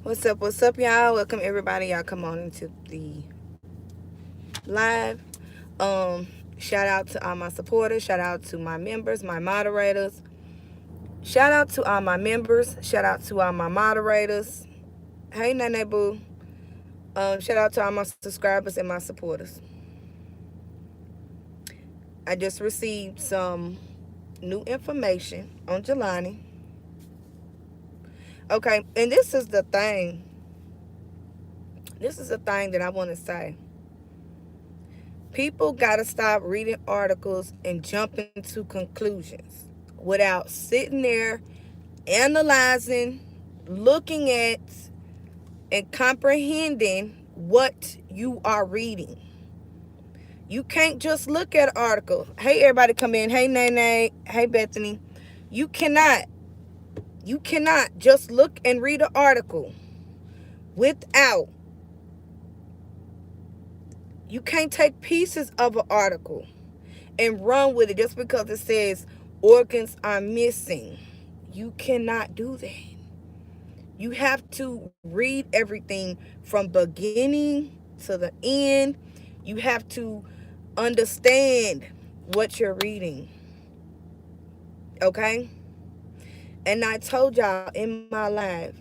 What's up, y'all? Welcome everybody. Y'all come on into the live. Um, Shout out to all my supporters. Shout out to my members, my moderators. Shout out to all my members. Shout out to all my moderators. Hey, Nene Boo. Shout out to all my subscribers and my supporters. I just received some new information on Jelani. Okay, and this is the thing. This is the thing that I want to say. People got to stop reading articles and jumping to conclusions without sitting there, analyzing, looking at, and comprehending what you are reading. You can't just look at an article. Hey, everybody come in. Hey, Nene. Hey, Bethany. You cannot just look and read an article without. You can't take pieces of an article and run with it just because it says organs are missing. You cannot do that. You have to read everything from beginning to the end. You have to understand what you're reading. Okay? And I told y'all in my live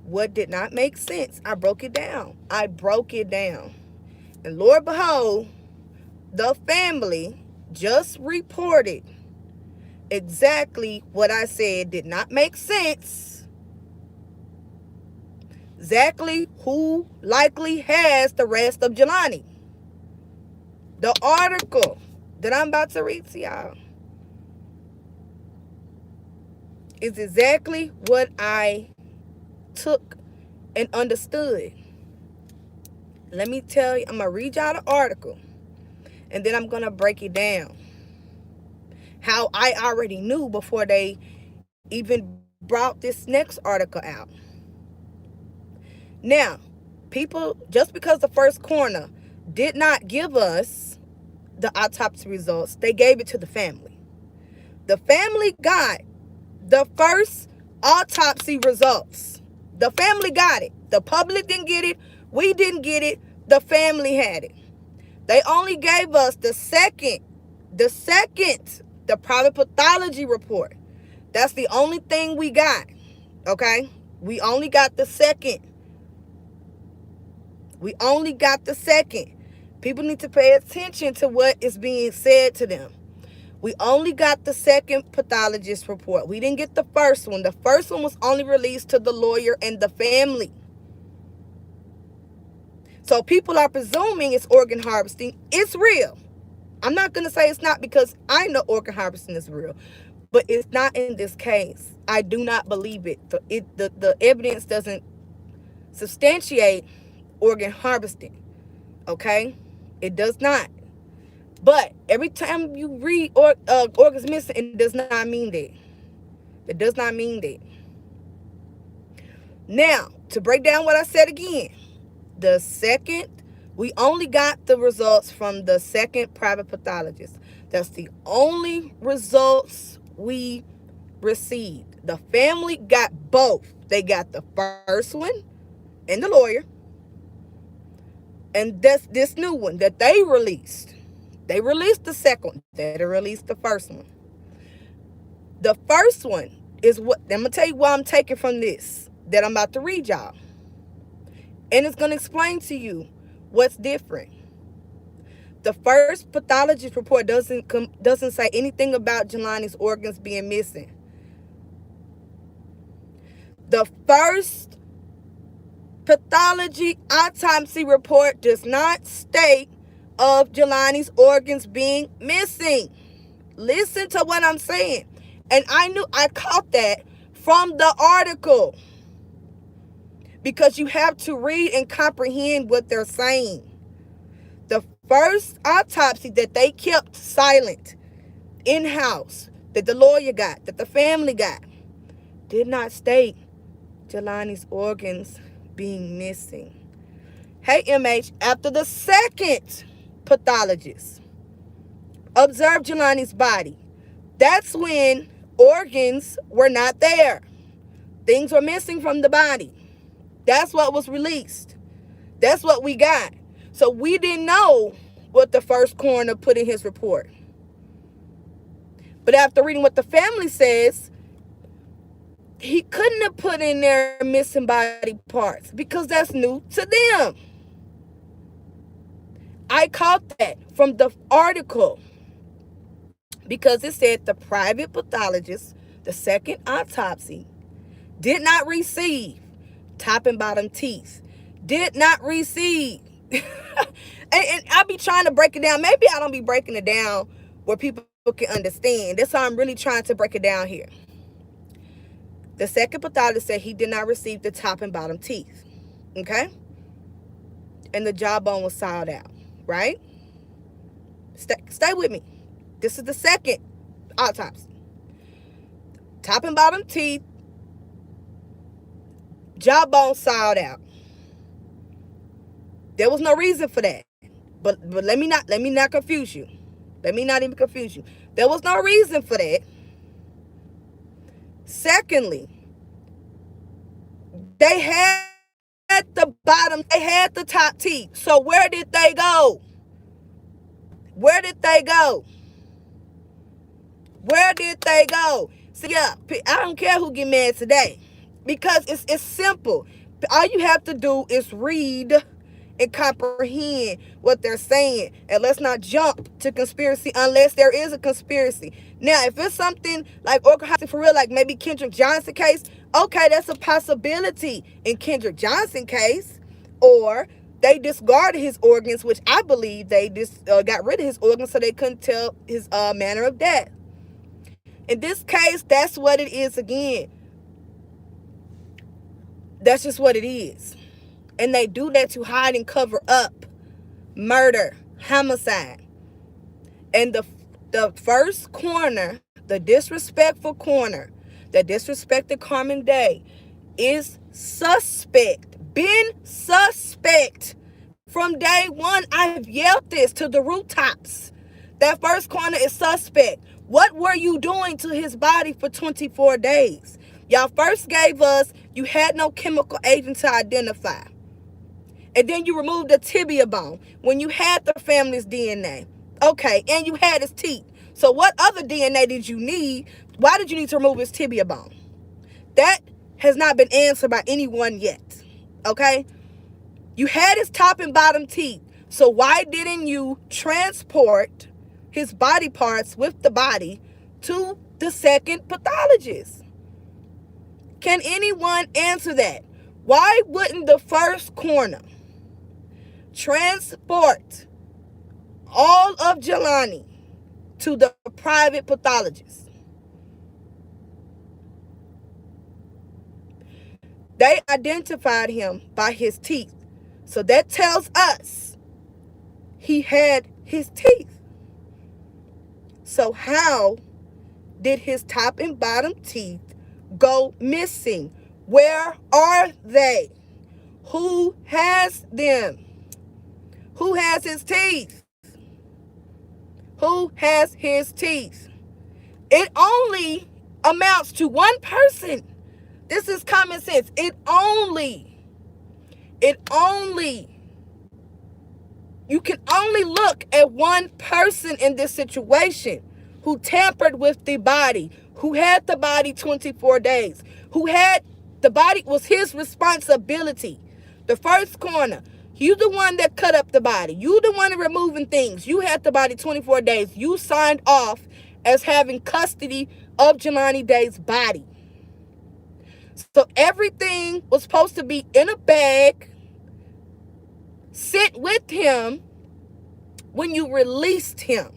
what did not make sense. I broke it down. And Lord behold, the family just reported exactly what I said did not make sense. Exactly who likely has the rest of Jelani. The article that I'm about to read to y'all is exactly what I took and understood. Let me tell you, I'm going to read y'all the article, and then I'm going to break it down. How I already knew before they even brought this next article out. Now, people, just because the first coroner did not give us the autopsy results, they gave it to the family. The family got the first autopsy results. The family got it. The public didn't get it. We didn't get it. The family had it. They only gave us the private pathology report. That's the only thing we got. Okay? We only got the second. People need to pay attention to what is being said to them. We only got the second pathologist report. We didn't get the first one. The first one was only released to the lawyer and the family. So people are presuming it's organ harvesting. It's real. I'm not going to say it's not because I know organ harvesting is real. But it's not in this case. I do not believe it. The evidence doesn't substantiate organ harvesting. Okay? It does not. But every time you read organs missing, it does not mean that. It does not mean that. Now, to break down what I said again, we only got the results from the second private pathologist. That's the only results we received. The family got both. They got the first one and the lawyer. And that's this new one that they released. They released the second one. They released the first one. The first one is what, I'm going to tell you what I'm taking from this that I'm about to read y'all. And it's going to explain to you what's different. The first pathologist report doesn't say anything about Jelani's organs being missing. The first pathology autopsy report does not state of Jelani's organs being missing. Listen to what I'm saying. And I caught that from the article. Because you have to read and comprehend what they're saying. The first autopsy that they kept silent in-house, that the lawyer got, that the family got, did not state Jelani's organs being missing. Hey, MH, after the second pathologist observed Jelani's body, that's when organs were not there. Things were missing from the body. That's what was released. That's what we got. So we didn't know what the first coroner put in his report. But after reading what the family says, he couldn't have put in their missing body parts because that's new to them. I caught that from the article because it said the private pathologist, the second autopsy, did not receive top and bottom teeth. Did not receive. and I be trying to break it down. Maybe I don't be breaking it down where people can understand. That's how I'm really trying to break it down here. The second pathologist said he did not receive the top and bottom teeth. Okay? And the jawbone was sawed out. Right? Stay with me. This is the second autopsy. Top and bottom teeth, jawbone sawed out. There was no reason for that. But let me not confuse you. Let me not even confuse you. There was no reason for that. Secondly, they had the bottom, they had the top teeth. So where did they go? Where did they go? Where did they go? See, yeah, I don't care who get mad today because it's simple. All you have to do is read and comprehend what they're saying. And let's not jump to conspiracy unless there is a conspiracy. Now, if it's something like organ for real, like maybe Kendrick Johnson case, okay, that's a possibility in Kendrick Johnson case. Or they discarded his organs, which I believe they just got rid of his organs so they couldn't tell his manner of death. In this case, that's what it is again. That's just what it is. And they do that to hide and cover up murder, homicide. And the first coroner, the disrespectful coroner, that disrespected Carmen Day, is suspect. Been suspect. From day one, I've yelled this to the rooftops. That first coroner is suspect. What were you doing to his body for 24 days? Y'all first gave us, you had no chemical agent to identify. And then you removed the tibia bone when you had the family's DNA. Okay, and you had his teeth. So what other DNA did you need? Why did you need to remove his tibia bone? That has not been answered by anyone yet. Okay? You had his top and bottom teeth. So why didn't you transport his body parts with the body to the second pathologist? Can anyone answer that? Why wouldn't the first coroner transport all of Jelani to the private pathologist? They identified him by his teeth. So that tells us he had his teeth. So how did his top and bottom teeth go missing? Where are they? Who has them? Who has his teeth? Who has his teeth? It only amounts to one person. This is common sense. It only, you can only look at one person in this situation who tampered with the body, who had the body 24 days, who had the body was his responsibility. The first coroner, you the one that cut up the body. You the one removing things. You had the body 24 days. You signed off as having custody of Jelani Day's body. So everything was supposed to be in a bag, sit with him when you released him.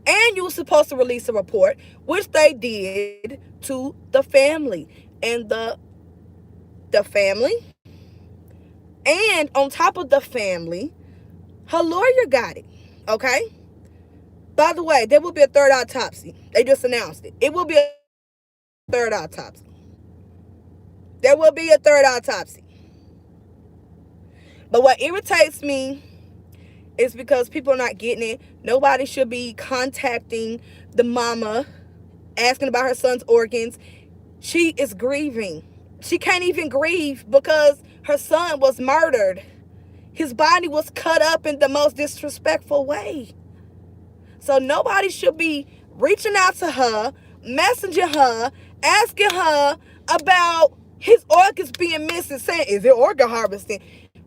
And you were supposed to release a report, which they did to the family. And the family, and on top of the family, her lawyer got it. Okay? By the way, there will be a third autopsy. They just announced it. It will be a third autopsy. There will be a third autopsy. But what irritates me is because people are not getting it. Nobody should be contacting the mama asking about her son's organs. She is grieving. She can't even grieve because her son was murdered. His body was cut up in the most disrespectful way. So nobody should be reaching out to her, messaging her, asking her about his organs being missing, saying, is it organ harvesting?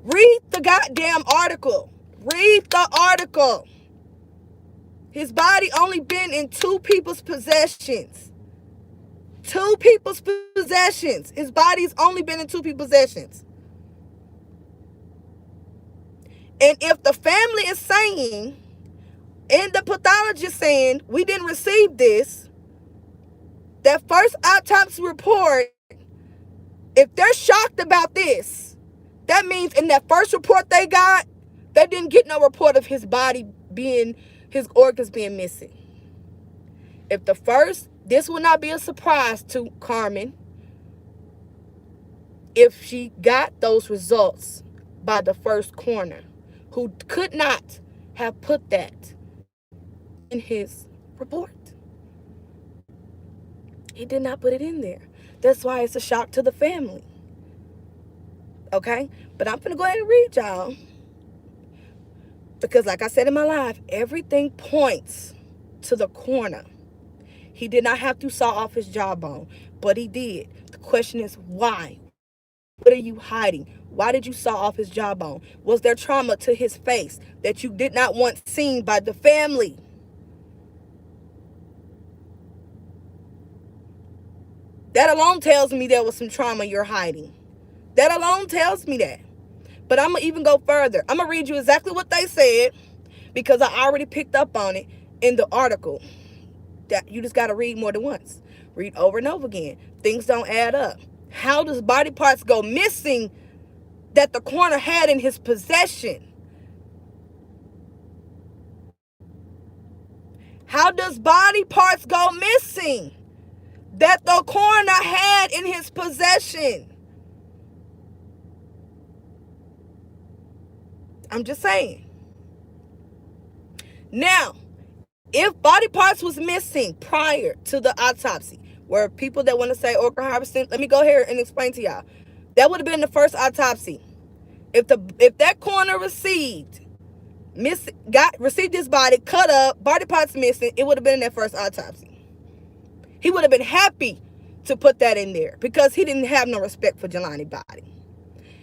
Read the goddamn article. Read the article. His body only been in 2 people's possessions. 2 people's possessions. His body's only been in 2 people's possessions. And if the family is saying, and the pathologist saying, we didn't receive this, that first autopsy report, if they're shocked about this, that means in that first report they got, they didn't get no report of his body being, his organs being missing. If the first, this will not be a surprise to Carmen if she got those results by the first coroner, who could not have put that in his report. He did not put it in there. That's why it's a shock to the family. Okay? But I'm going to go ahead and read y'all. Because like I said in my live, everything points to the coroner. He did not have to saw off his jawbone, but he did. The question is why? What are you hiding? Why did you saw off his jawbone? Was there trauma to his face that you did not want seen by the family? That alone tells me there was some trauma you're hiding. That alone tells me that. But I'm going to even go further. I'm going to read you exactly what they said because I already picked up on it in the article. That you just got to read more than once. Read over and over again. Things don't add up. How does body parts go missing that the coroner had in his possession? How does body parts go missing that the coroner had in his possession? I'm just saying. Now, if body parts was missing prior to the autopsy, where people that want to say organ harvesting, let me go here and explain to y'all. That would have been the first autopsy. If that coroner received his body cut up, body parts missing, it would have been in that first autopsy. He would have been happy to put that in there because he didn't have no respect for Jelani's body.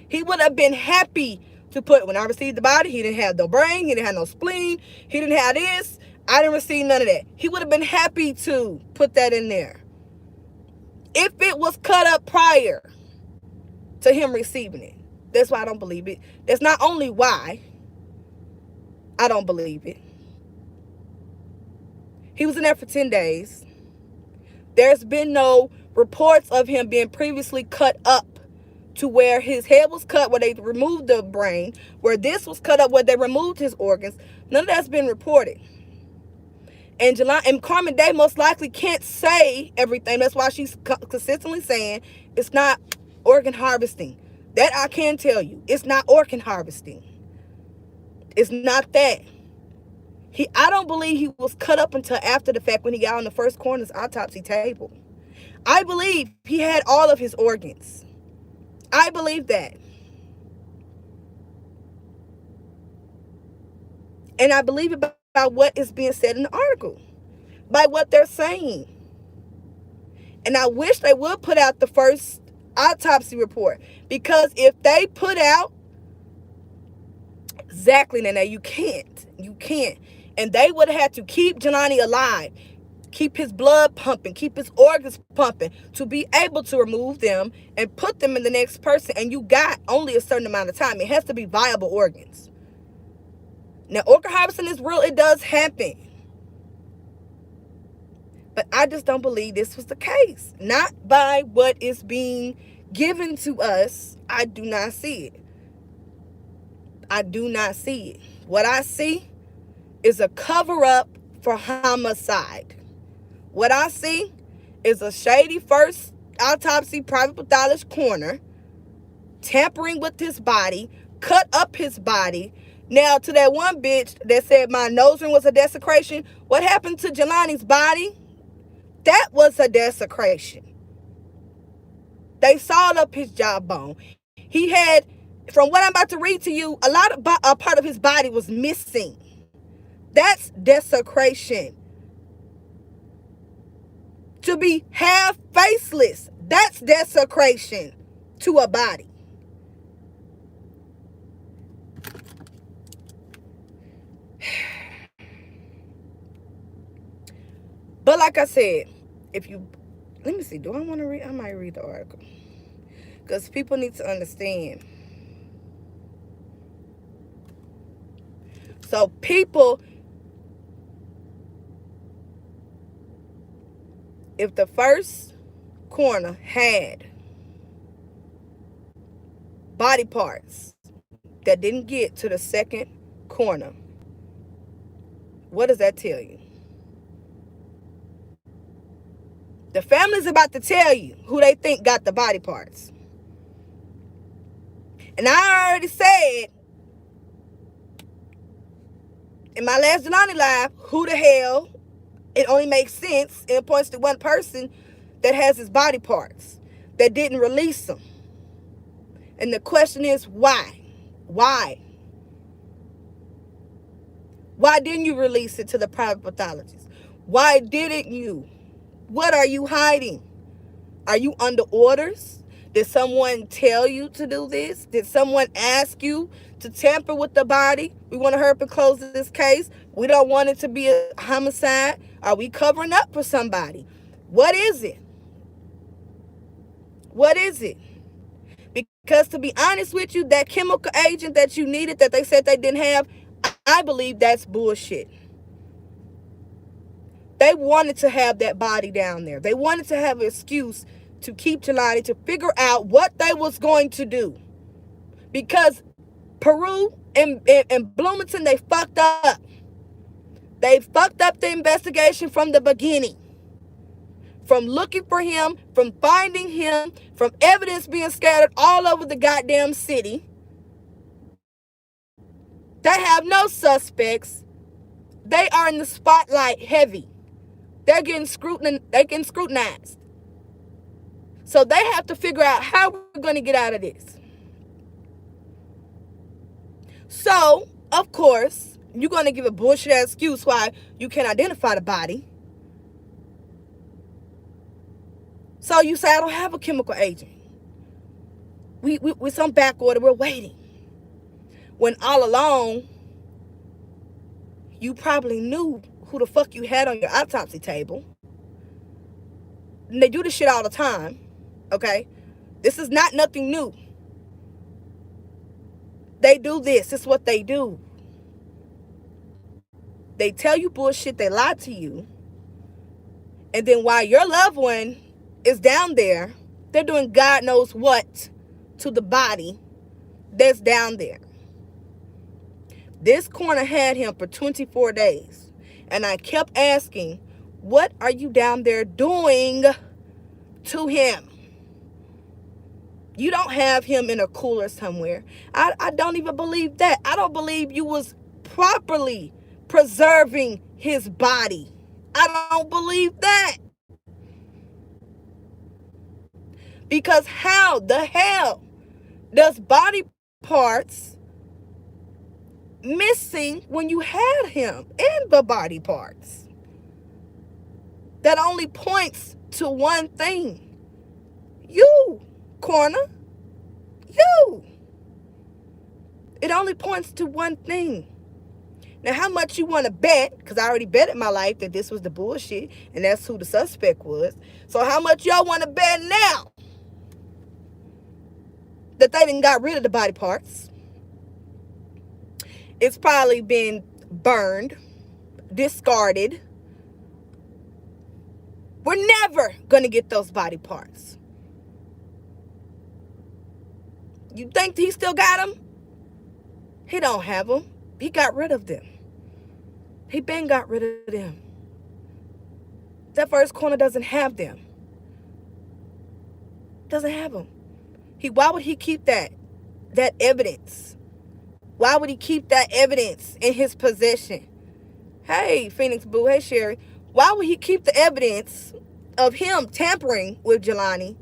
He would have been happy to put, when I received the body, he didn't have no brain, he didn't have no spleen, he didn't have this, I didn't receive none of that. He would have been happy to put that in there if it was cut up prior to him receiving it. That's why I don't believe it. That's not only why I don't believe it. He was in there for 10 days. There's been no reports of him being previously cut up to where his head was cut, where they removed the brain, where this was cut up, where they removed his organs. None of that's been reported. And Jelani and Carmen Day most likely can't say everything. That's why she's consistently saying it's not organ harvesting. That I can tell you. It's not organ harvesting. It's not that. I don't believe he was cut up until after the fact when he got on the first coroner's autopsy table. I believe he had all of his organs. I believe that. And I believe it by what is being said in the article, by what they're saying. And I wish they would put out the first autopsy report, because if they put out exactly, Nana, you can't. And they would have had to keep Jelani alive, keep his blood pumping, keep his organs pumping to be able to remove them and put them in the next person. And you got only a certain amount of time. It has to be viable organs. Now, organ harvesting is real. It does happen. But I just don't believe this was the case. Not by what is being given to us. I do not see it. I do not see it. What I see is a cover-up for homicide. What I see is a shady first autopsy private pathologist coroner tampering with his body, cut up his body. Now, to that one bitch that said my nose ring was a desecration, what happened to JELANI's body? That was a desecration. They sawed up his jawbone. He had, from what I'm about to read to you, a part of his body was missing. That's desecration. To be half faceless, that's desecration to a body. But like I said, if you, let me see, do I want to read? I might read the article. Because people need to understand. So people, if the first coroner had body parts that didn't get to the second coroner, what does that tell you? The family's about to tell you who they think got the body parts. And I already said in my last JELANI live, who the hell, it only makes sense, and it points to one person that has his body parts, that didn't release them. And the question is, why? Why? Why didn't you release it to the private pathologist? Why didn't you? What are you hiding? Are you under orders? Did someone tell you to do this? Did someone ask you to tamper with the body? We want to hurry up and close this case. We don't want it to be a homicide. Are we covering up for somebody? What is it? What is it? Because to be honest with you, that chemical agent that you needed that they said they didn't have, I believe that's bullshit. They wanted to have that body down there. They wanted to have an excuse to keep JELANI, to figure out what they was going to do. Because Peru and Bloomington, they fucked up. They fucked up the investigation from the beginning. From looking for him, from finding him, from evidence being scattered all over the goddamn city. They have no suspects. They are in the spotlight heavy. They're getting scrutinized. So they have to figure out how we're going to get out of this. So, of course, you're going to give a bullshit excuse why you can't identify the body. So you say, I don't have a chemical agent. We're some back order. We're waiting. When all along, you probably knew who the fuck you had on your autopsy table. And they do this shit all the time. Okay? This is not nothing new. They do this. It's what they do. They tell you bullshit. They lie to you. And then while your loved one is down there, they're doing God knows what to the body that's down there. This coroner had him for 24 days. And I kept asking, what are you down there doing to him? You don't have him in a cooler somewhere. I don't even believe that. I don't believe you was properly preserving his body. I don't believe that. Because how the hell does body parts missing when you had him in the body parts? That only points to one thing. You, coroner. You. It only points to one thing. Now, how much you want to bet, because I already bet in my life that this was the bullshit, and that's who the suspect was. So how much y'all want to bet now that they didn't got rid of the body parts? It's probably been burned, discarded. We're never going to get those body parts. You think he still got them? He don't have them. He got rid of them. He been got rid of them. That first corner doesn't have them. Doesn't have them. Why would he keep that evidence Why would he keep that evidence in his possession? Hey, Phoenix Boo. Hey, Sherry. Why would he keep the evidence of him tampering with Jelani?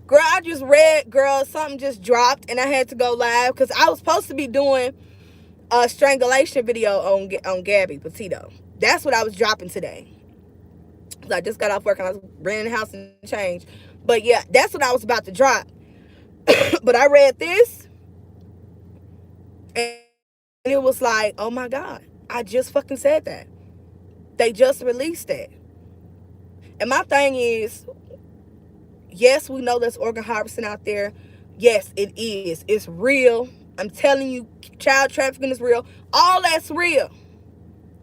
Girl, I just read, girl, something just dropped and I had to go live because I was supposed to be doing a strangulation video on Gabby Petito. That's what I was dropping today. So I just got off work and I was renting the house and change. But yeah, that's what I was about to drop. But I read this and it was like, oh my God, I just fucking said that. They just released that. And my thing is, yes, we know there's organ harvesting out there. Yes, it is. It's real. I'm telling you, child trafficking is real. All that's real.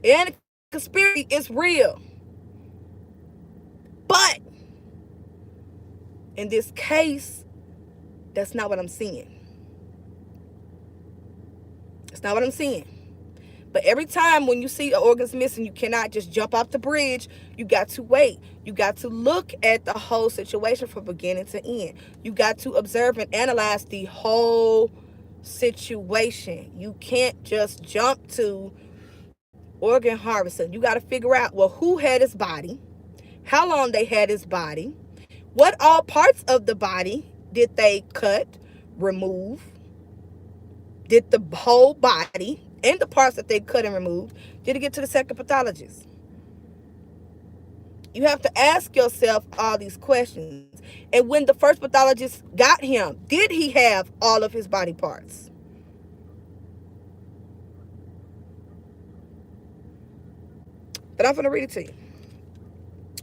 And the conspiracy is real. But in this case, that's not what I'm seeing. That's not what I'm seeing. But every time when you see an organ's missing, you cannot just jump off the bridge. You got to wait. You got to look at the whole situation from beginning to end. You got to observe and analyze the whole situation. You can't just jump to organ harvesting. You got to figure out, well, who had his body, how long they had his body, what all parts of the body did they cut, remove, did the whole body and the parts that they cut and removed, did it get to the second pathologist? You have to ask yourself all these questions. And when the first pathologist got him, did he have all of his body parts? But I'm going to read it to you.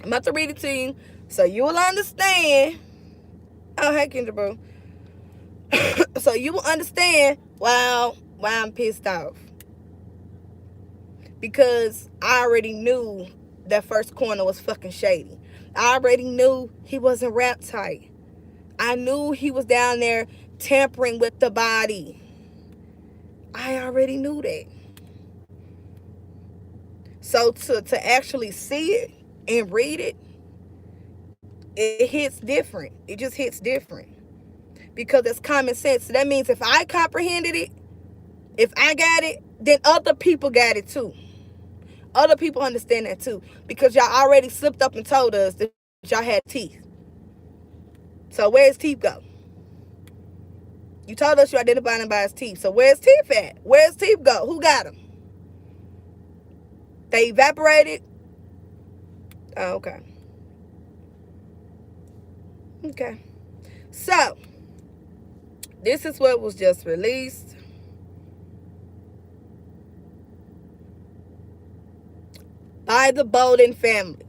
I'm about to read it to you so you will understand. Oh, hey, Kendra, bro. So you will understand why I'm pissed off. Because I already knew that first corner was fucking shady. I already knew he wasn't wrap tight. I knew he was down there tampering with the body. I already knew that. So to actually see it and read it, it hits different. It just hits different. Because it's common sense. So that means if I comprehended it, if I got it, then other people got it too. Other people understand that too. Because y'all already slipped up and told us that y'all had teeth. So where's teeth go? You told us you identified him by his teeth. So where's teeth at? Where's teeth go? Who got them? They evaporated? Oh, okay. Okay. So, this is what was just released. By the Bolden family.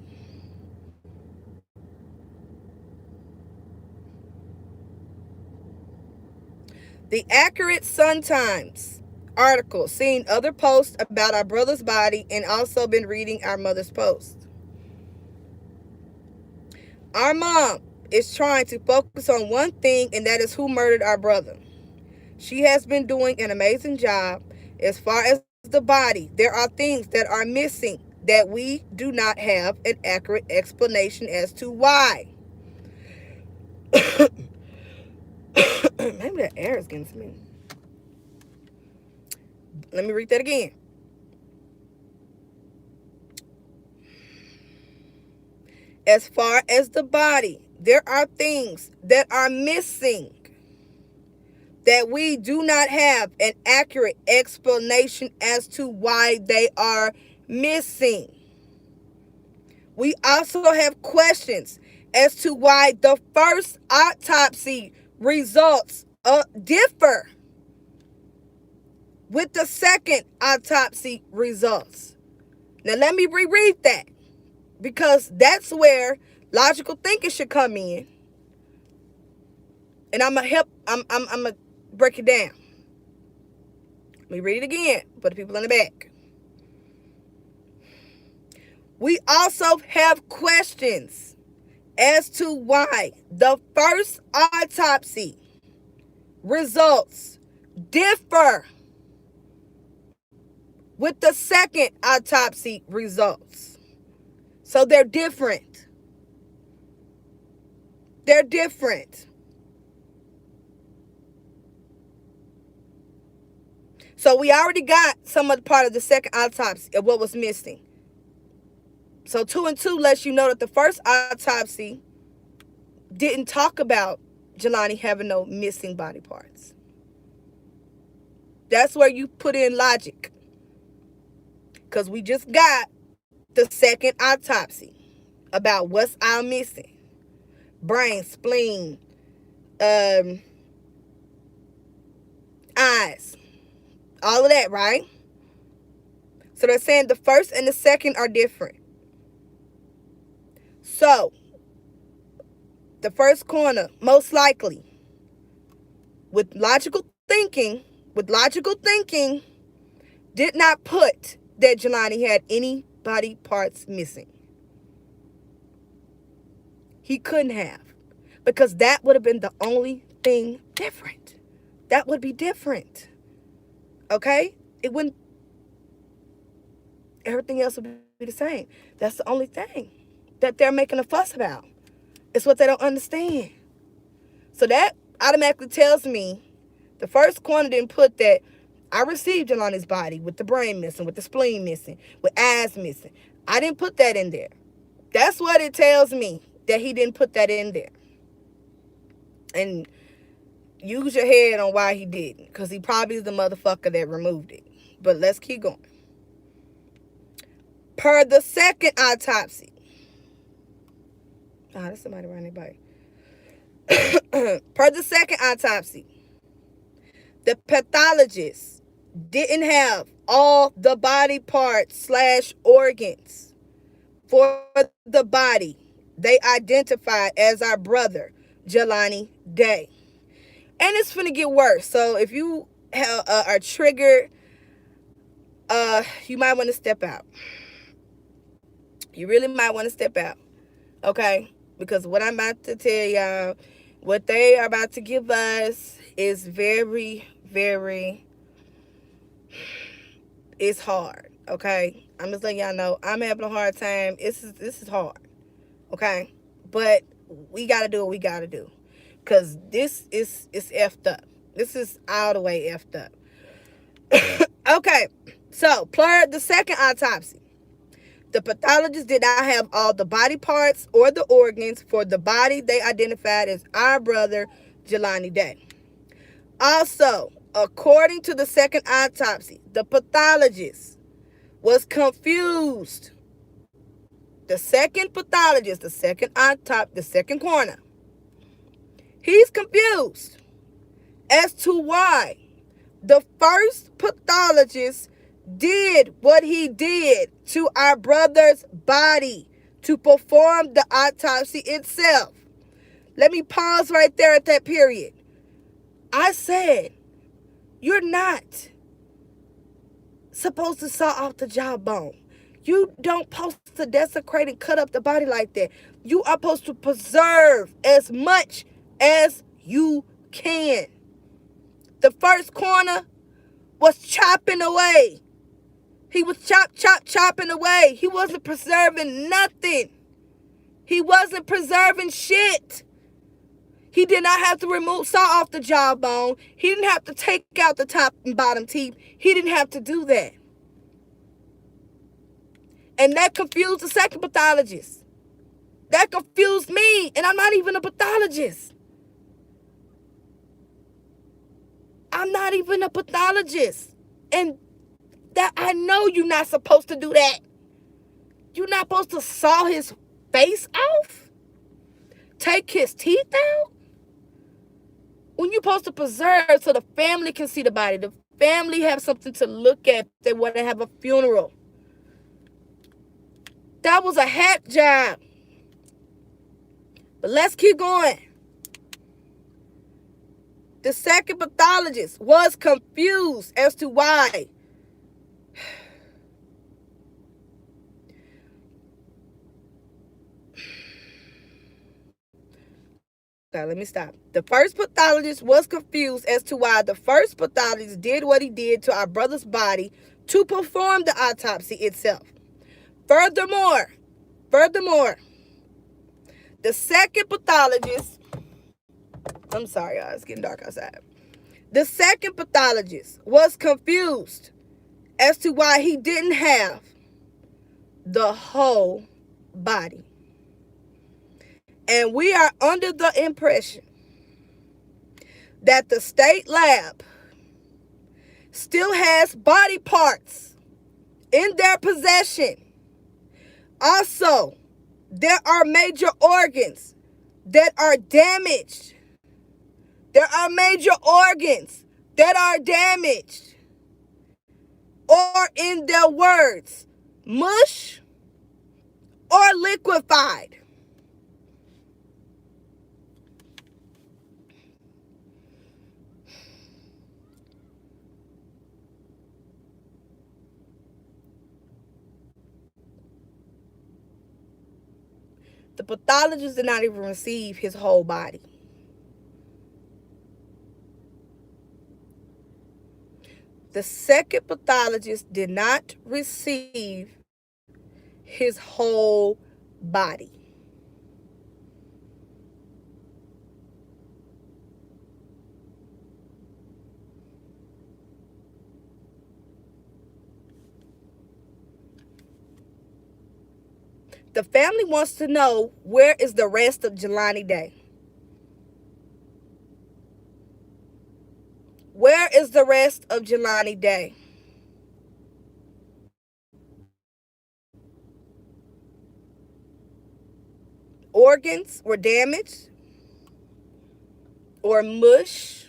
The Accurate Sun-Times article seen other posts about our brother's body and also been reading our mother's post. Our mom is trying to focus on one thing, and that is who murdered our brother. She has been doing an amazing job. As far as the body, there are things that are missing that we do not have an accurate explanation as to why. Maybe that air is getting to me. Let me read that again. As far as the body, there are things that are missing that we do not have an accurate explanation as to why they are missing. We also have questions as to why the first autopsy results differ with the second autopsy results. Now let me reread that, because that's where logical thinking should come in. And I'm gonna break it down. Let me read it again for the people in the back. We also have questions as to why the first autopsy results differ with the second autopsy results. So they're different. They're different. So we already got some of the part of the second autopsy of what was missing. So 2 and 2 lets you know that the first autopsy didn't talk about Jelani having no missing body parts. That's where you put in logic. Because we just got the second autopsy about what's all missing. Brain, spleen, eyes, all of that, right? So they're saying the first and the second are different. So the first coroner, most likely, with logical thinking, did not put that Jelani had any body parts missing. He couldn't have, because that would have been the only thing different. That would be different. Okay? It wouldn't, everything else would be the same. That's the only thing that they're making a fuss about. It's what they don't understand. So that automatically tells me the first coroner didn't put that I received Jelani's body with the brain missing, with the spleen missing, with eyes missing. I didn't put that in there. That's what it tells me, that he didn't put that in there. And use your head on why he didn't, because he probably is the motherfucker that removed it. But let's keep going. Per the second autopsy. Oh, there's somebody around anybody. Per the second autopsy, the pathologist didn't have all the body parts / organs for the body they identified as our brother, Jelani Day. And it's finna get worse. So if you are triggered, you might want to step out. You really might want to step out. Okay? Because what I'm about to tell y'all, what they are about to give us is very, very, it's hard. Okay? I'm just letting y'all know I'm having a hard time. This is hard. Okay? But we got to do what we got to do. Because this is effed up. This is all the way effed up. Okay. So, per the second autopsy, the pathologist did not have all the body parts or the organs for the body they identified as our brother, Jelani Day. Also, according to the second autopsy, the pathologist was confused. The second pathologist, the second coroner, he's confused as to why the first pathologist did what he did to our brother's body to perform the autopsy itself. Let me pause right there at that period. I said, you're not supposed to saw off the jawbone. You don't supposed to desecrate and cut up the body like that. You are supposed to preserve as much as you can. The first coroner was chopping away. He was chopping away. He wasn't preserving nothing. He wasn't preserving shit. He did not have to saw off the jawbone. He didn't have to take out the top and bottom teeth. He didn't have to do that. And that confused the second pathologist. That confused me, and I'm not even a pathologist. I'm not even a pathologist. And that I know you're not supposed to do that. You're not supposed to saw his face off? Take his teeth out? When you're supposed to preserve so the family can see the body. The family have something to look at. They want to have a funeral. That was a hack job. But let's keep going. The second pathologist was confused as to why. Okay, let me stop. The first pathologist was confused as to why the first pathologist did what he did to our brother's body to perform the autopsy itself. Furthermore, the second pathologist, I'm sorry, y'all, it's getting dark outside. The second pathologist was confused as to why he didn't have the whole body. And we are under the impression that the state lab still has body parts in their possession. Also, there are major organs that are damaged. There are major organs that are damaged. Or in their words, mush or liquefied. The pathologist did not even receive his whole body. The second pathologist did not receive his whole body. The family wants to know, where is the rest of Jelani Day? Where is the rest of Jelani Day? Organs were damaged or mush.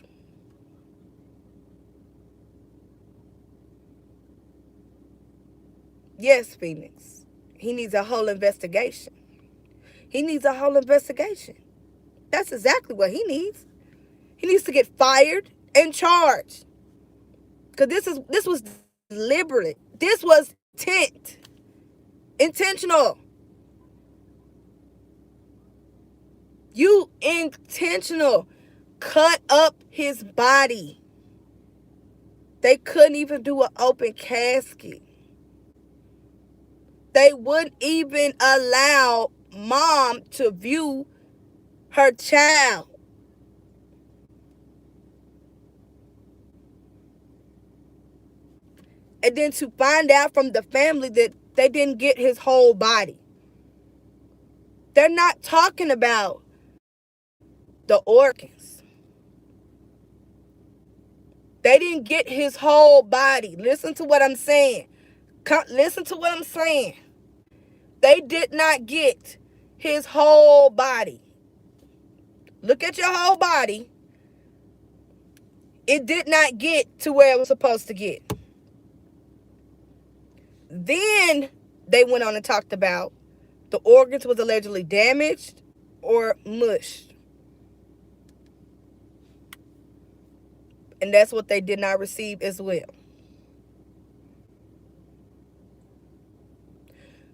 Yes, Phoenix. He needs a whole investigation. He needs a whole investigation. That's exactly what he needs. He needs to get fired and charged. Because this was deliberate. This was intentional. You intentional cut up his body. They couldn't even do an open casket. They wouldn't even allow mom to view her child. And then to find out from the family that they didn't get his whole body. They're not talking about the organs. They didn't get his whole body. Listen to what I'm saying. Listen to what I'm saying. They did not get his whole body. Look at your whole body. It did not get to where it was supposed to get. Then they went on and talked about the organs was allegedly damaged or mushed. And that's what they did not receive as well.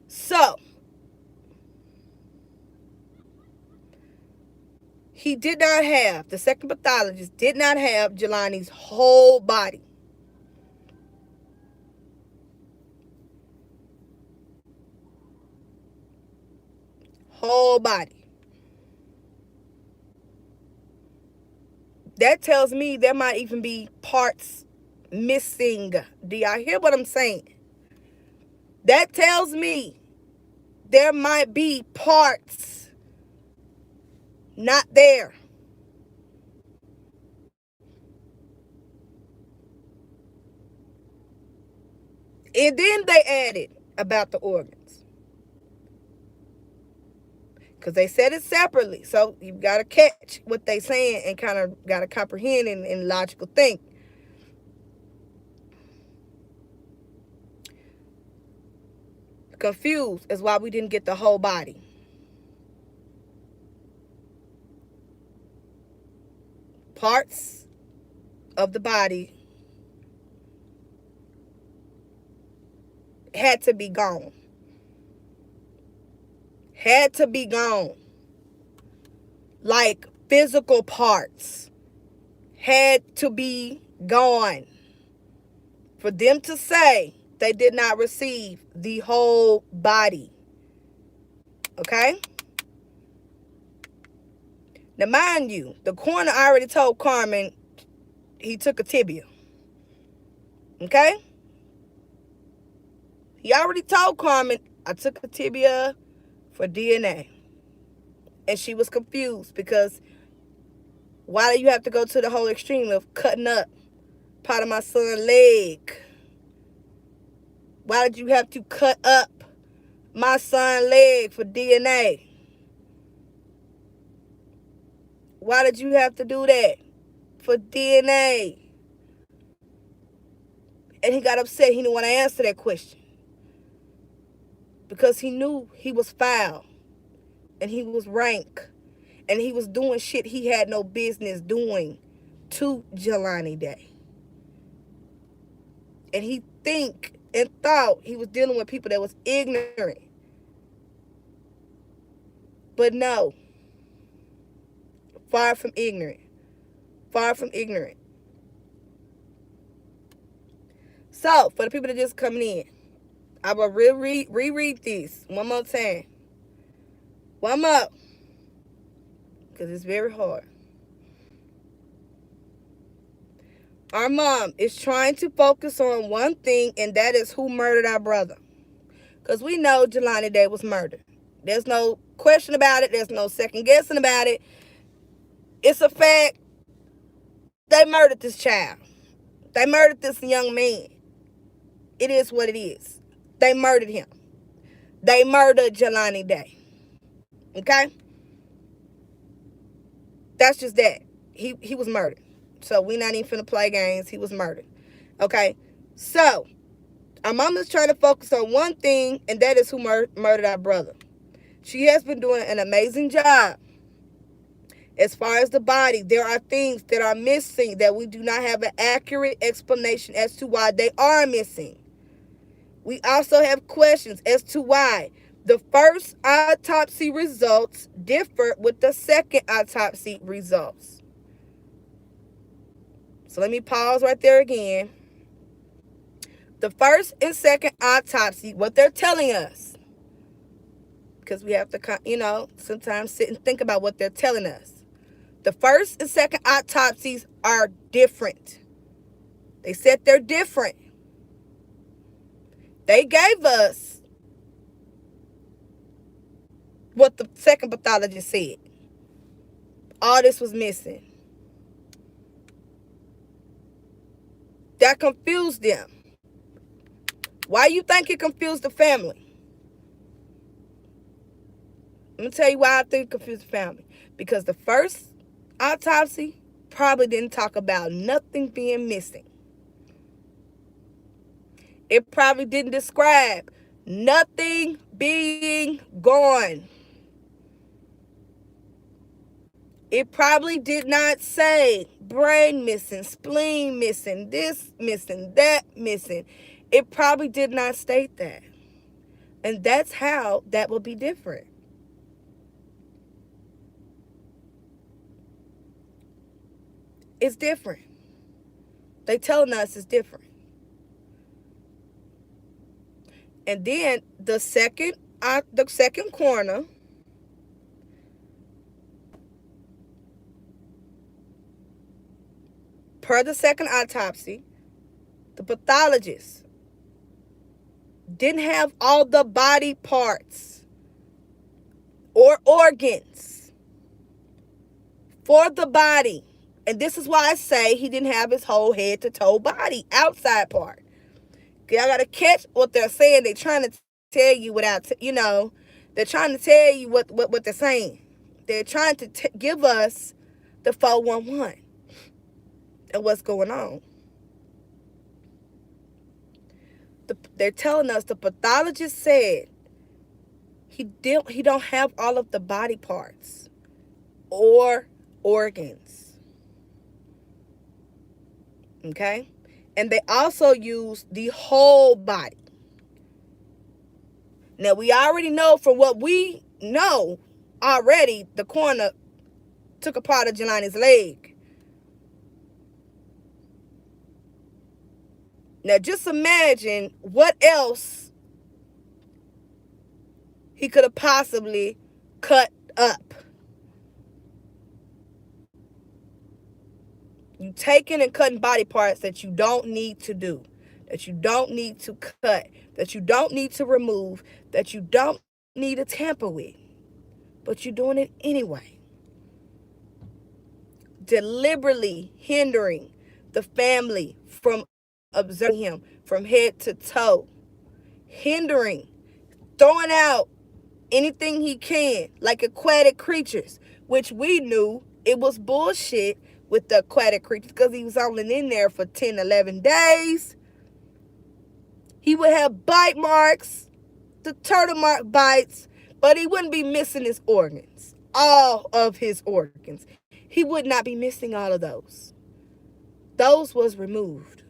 So, he did not have, the second pathologist did not have Jelani's whole body. Whole body. That tells me there might even be parts missing. Do y'all hear what I'm saying? That tells me there might be parts not there. And then they added about the organs. Because they said it separately. So you've got to catch what they're saying and kind of got to comprehend and logical think. Confused is why we didn't get the whole body. Parts of the body had to be gone. Had to be gone. Like physical parts had to be gone for them to say they did not receive the whole body. Okay? Now, mind you, the coroner already told Carmen he took a tibia. Okay? He already told Carmen, I took a tibia for DNA. And she was confused because why do you have to go to the whole extreme of cutting up part of my son's leg? Why did you have to cut up my son's leg for DNA? Why did you have to do that for DNA? And he got upset. He didn't want to answer that question because he knew he was foul and he was rank and he was doing shit he had no business doing to Jelani Day. And he thought he was dealing with people that was ignorant. But no, far from ignorant. Far from ignorant. So, for the people that just coming in, I will reread this one more time. One more. Because it's very hard. Our mom is trying to focus on one thing, and that is who murdered our brother. Because we know Jelani Day was murdered. There's no question about it. There's no second guessing about it. It's a fact. They murdered this child. They murdered this young man. It is what it is. They murdered him. They murdered Jelani Day. Okay? That's just that. He was murdered. So we not even finna play games. He was murdered. Okay? So, our mom is trying to focus on one thing, and that is who murdered our brother. She has been doing an amazing job. As far as the body, there are things that are missing that we do not have an accurate explanation as to why they are missing. We also have questions as to why the first autopsy results differ with the second autopsy results. So let me pause right there again. The first and second autopsy, what they're telling us, because we have to, sometimes sit and think about what they're telling us. The first and second autopsies are different. They said they're different. They gave us what the second pathologist said. All this was missing. That confused them. Why you think it confused the family? Let me tell you why I think it confused the family. Because the first autopsy probably didn't talk about nothing being missing. It probably didn't describe nothing being gone. It probably did not say brain missing, spleen missing, this missing, that missing. It probably did not state that. And that's how that will be different. It's different. They telling us it's different. And then the second coroner, per the second autopsy, the pathologist didn't have all the body parts or organs for the body. And this is why I say he didn't have his whole head to toe body, outside part. Y'all got to catch what they're saying. They're trying to tell you without, they're trying to tell you what they're saying. They're trying to give us the 411 and what's going on. They're telling us the pathologist said he don't have all of the body parts or organs. Okay? And they also use the whole body. Now, we already know from what we know already, the coroner took a part of Jelani's leg. Now, just imagine what else he could have possibly cut up. You taking and cutting body parts that you don't need to do, that you don't need to cut, that you don't need to remove, that you don't need to tamper with, but you're doing it anyway. Deliberately hindering the family from observing him from head to toe, hindering, throwing out anything he can, like aquatic creatures, which we knew it was bullshit with the aquatic creatures because he was only in there for 10, 11 days. He would have bite marks, the turtle mark bites, but he wouldn't be missing his organs, all of his organs. He would not be missing all of those. Those was removed.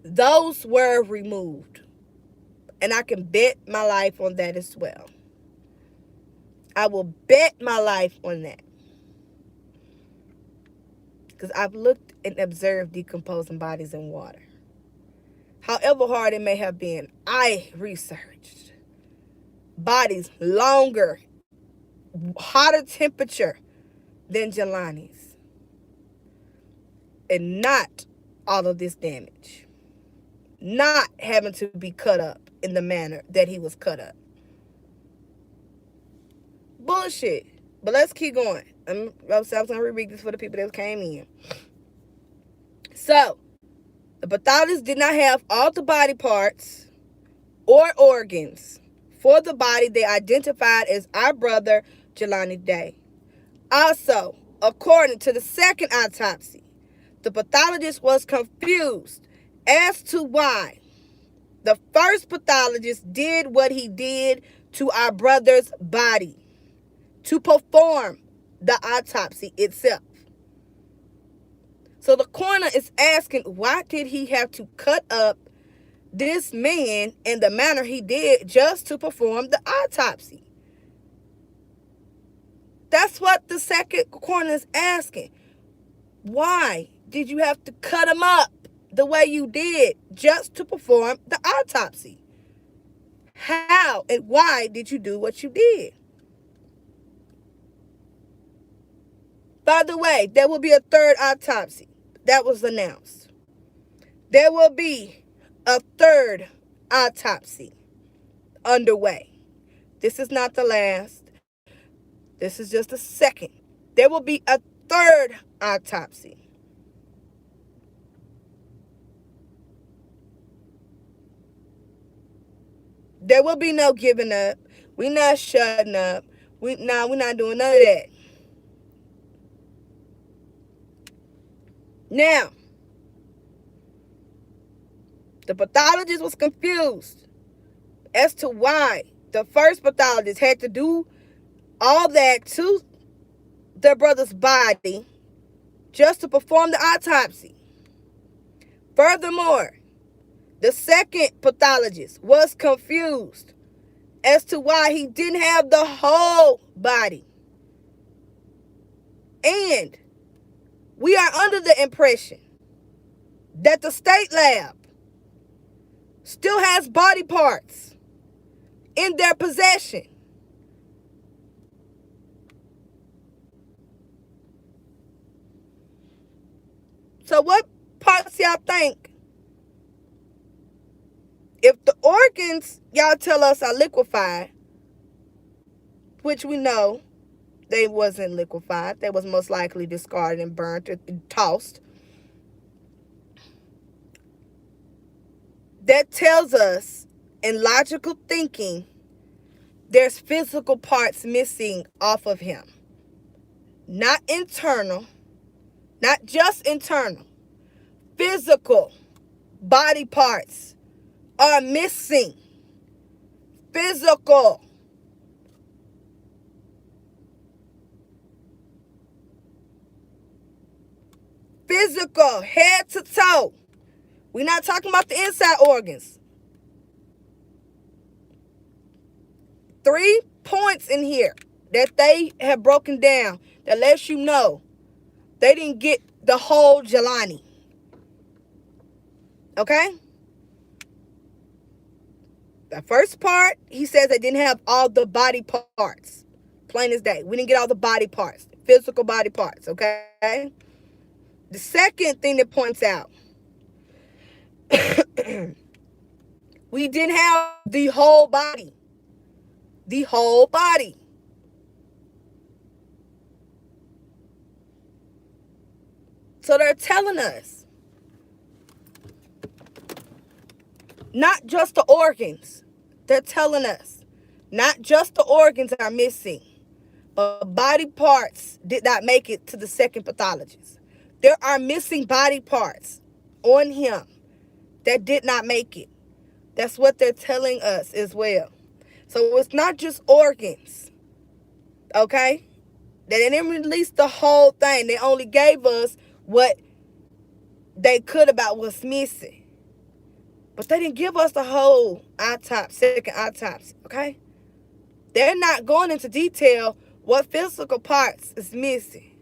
Those were removed. And I can bet my life on that as well. I will bet my life on that. Because I've looked and observed decomposing bodies in water. However hard it may have been, I researched bodies longer, hotter temperature than Jelani's. And not all of this damage. Not having to be cut up in the manner that he was cut up. Bullshit. But let's keep going. I'm going to reread this for the people that came in. So, the pathologist did not have all the body parts or organs for the body they identified as our brother, Jelani Day. Also, according to the second autopsy, the pathologist was confused as to why the first pathologist did what he did to our brother's body to perform the autopsy itself. So the coroner is asking, why did he have to cut up this man in the manner he did just to perform the autopsy? That's what the second coroner is asking. Why did you have to cut him up the way you did just to perform the autopsy? How and why did you do what you did? By the way, there will be a third autopsy. That was announced. There will be a third autopsy underway. This is not the last. This is just the second. There will be a third autopsy. There will be no giving up. We're not shutting up. We're not doing none of that. Now, the pathologist was confused as to why the first pathologist had to do all that to their brother's body just to perform the autopsy. Furthermore, the second pathologist was confused as to why he didn't have the whole body. And we are under the impression that the state lab still has body parts in their possession. So what parts y'all think? If the organs y'all tell us are liquefied, which we know they wasn't liquefied, they was most likely discarded and burnt or tossed, that tells us in logical thinking there's physical parts missing off of him. Not internal, not just internal. Physical body parts are missing. Physical. Physical, head to toe. We're not talking about the inside organs. 3 points in here that they have broken down that lets you know they didn't get the whole Jelani. Okay? The first part, he says they didn't have all the body parts. Plain as day. We didn't get all the body parts. Physical body parts, okay? The second thing that points out, we didn't have the whole body. The whole body. So they're telling us, not just the organs. They're telling us, not just the organs are missing, but body parts did not make it to the second pathologist. There are missing body parts on him that did not make it. That's what they're telling us as well. So it's not just organs, okay? They didn't release the whole thing. They only gave us what they could about what's missing. But they didn't give us the whole autopsy, second autopsy, okay? They're not going into detail what physical parts is missing.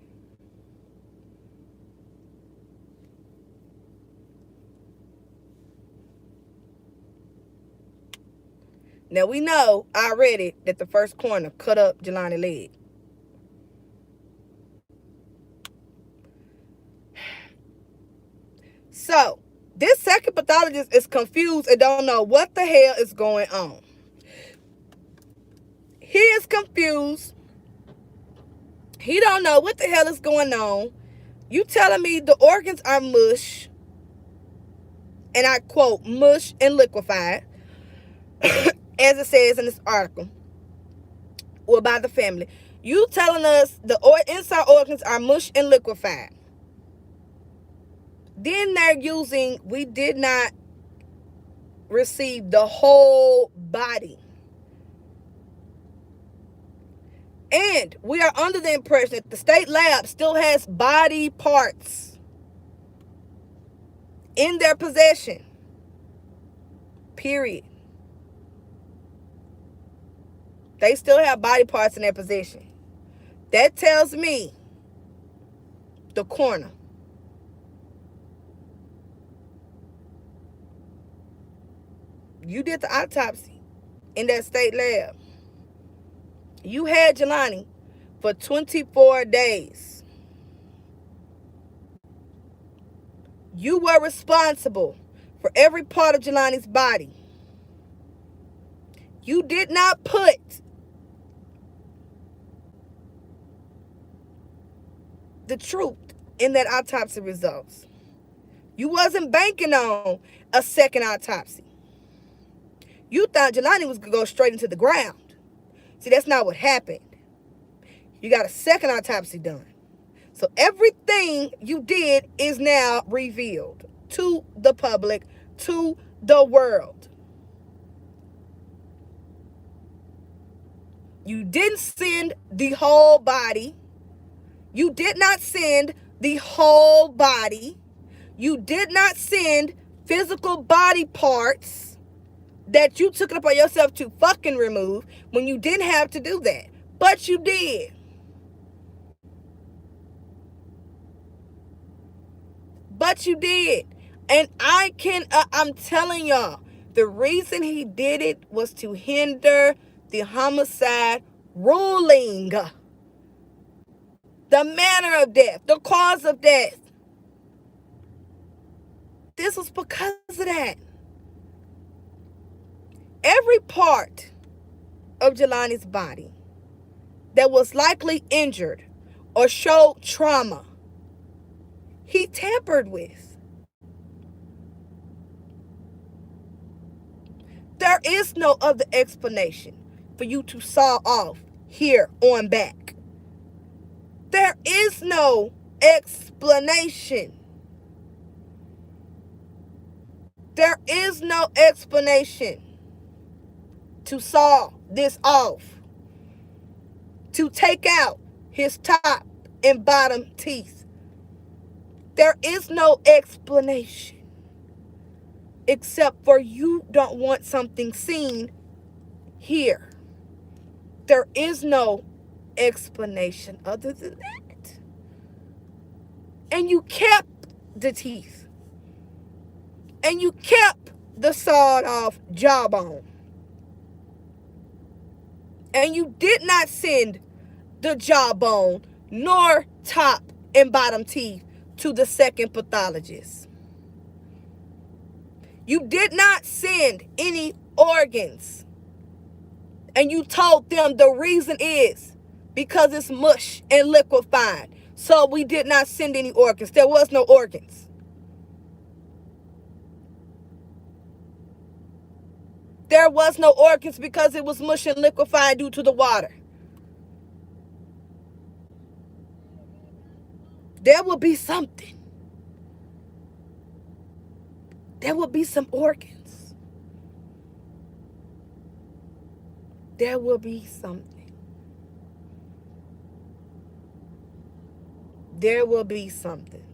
Now, we know already that the first coroner cut up Jelani's leg. So, this second pathologist is confused and don't know what the hell is going on. He is confused. He don't know what the hell is going on. You telling me the organs are mush, and I quote, mush and liquefied, as it says in this article, or by the family. You telling us the inside organs are mush and liquefied. Then they're using, we did not receive the whole body. And we are under the impression that the state lab still has body parts in their possession. Period. They still have body parts in their possession. That tells me the coroner, you did the autopsy in that state lab. You had Jelani for 24 days. You were responsible for every part of Jelani's body. You did not put the truth in that autopsy results. You wasn't banking on a second autopsy. You thought Jelani was going to go straight into the ground. See, that's not what happened. You got a second autopsy done. So everything you did is now revealed to the public, to the world. You didn't send the whole body. You did not send the whole body. You did not send physical body parts that you took it upon yourself to fucking remove when you didn't have to do that. But you did. But you did. And I'm telling y'all, the reason he did it was to hinder the homicide ruling. The manner of death, the cause of death. This was because of that. Every part of Jelani's body that was likely injured or showed trauma, he tampered with. There is no other explanation for you to saw off here on back. There is no explanation. There is no explanation to saw this off, to take out his top and bottom teeth. There is no explanation except for you don't want something seen here. There is no explanation other than that. And you kept the teeth. And you kept the sawed off jawbone. And you did not send the jawbone nor top and bottom teeth to the second pathologist. You did not send any organs. And you told them the reason is because it's mush and liquefied. So we did not send any organs. There was no organs. There was no organs because it was mush and liquefied due to the water. There will be something. There will be some organs. There will be something. There will be something.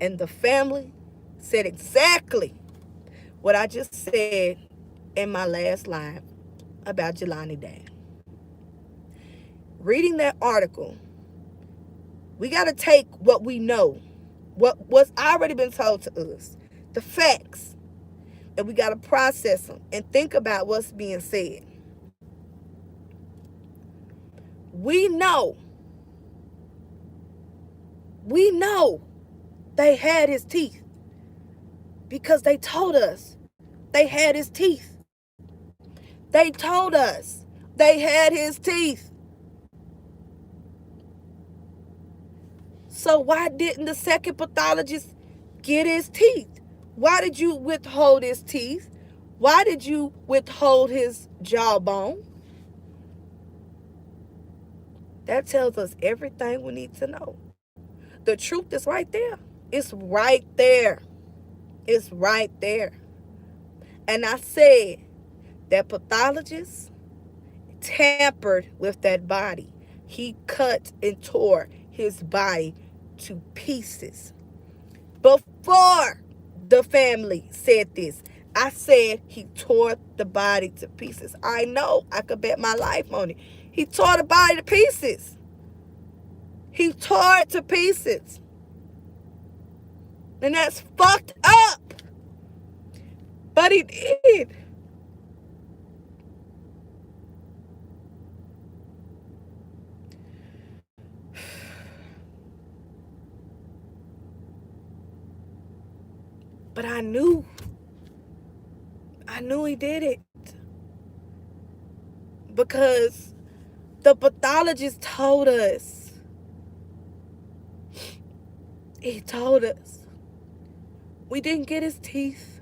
And the family said exactly what I just said in my last live about Jelani Dad. Reading that article, we got to take what we know, what's already been told to us, the facts, and we got to process them and think about what's being said. We know they had his teeth because they told us they had his teeth. They told us they had his teeth. So why didn't the second pathologist get his teeth? Why did you withhold his teeth? Why did you withhold his jawbone? That tells us everything we need to know. The truth is right there. It's right there. It's right there. And I said that pathologist tampered with that body. He cut and tore his body to pieces. Before the family said this, I said he tore the body to pieces. I know. I could bet my life on it. He tore the body to pieces. He tore it to pieces. And that's fucked up. But he did. But I knew he did it. Because the pathologist told us. He told us. We didn't get his teeth.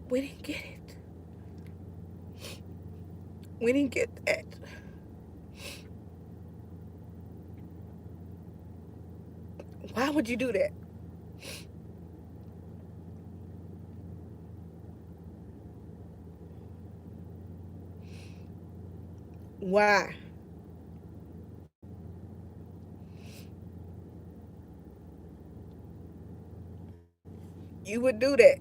We didn't get it. We didn't get that. Why would you do that? Why? You would do that.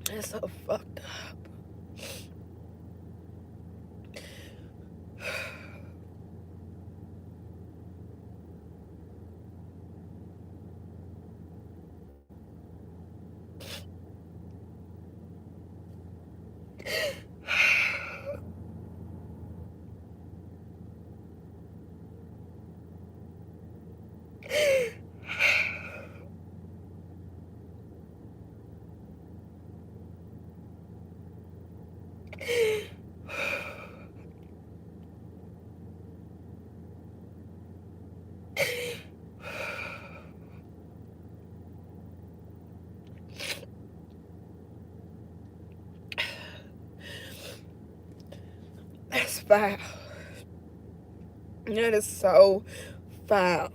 That's so fucked up. That's foul. That is so foul.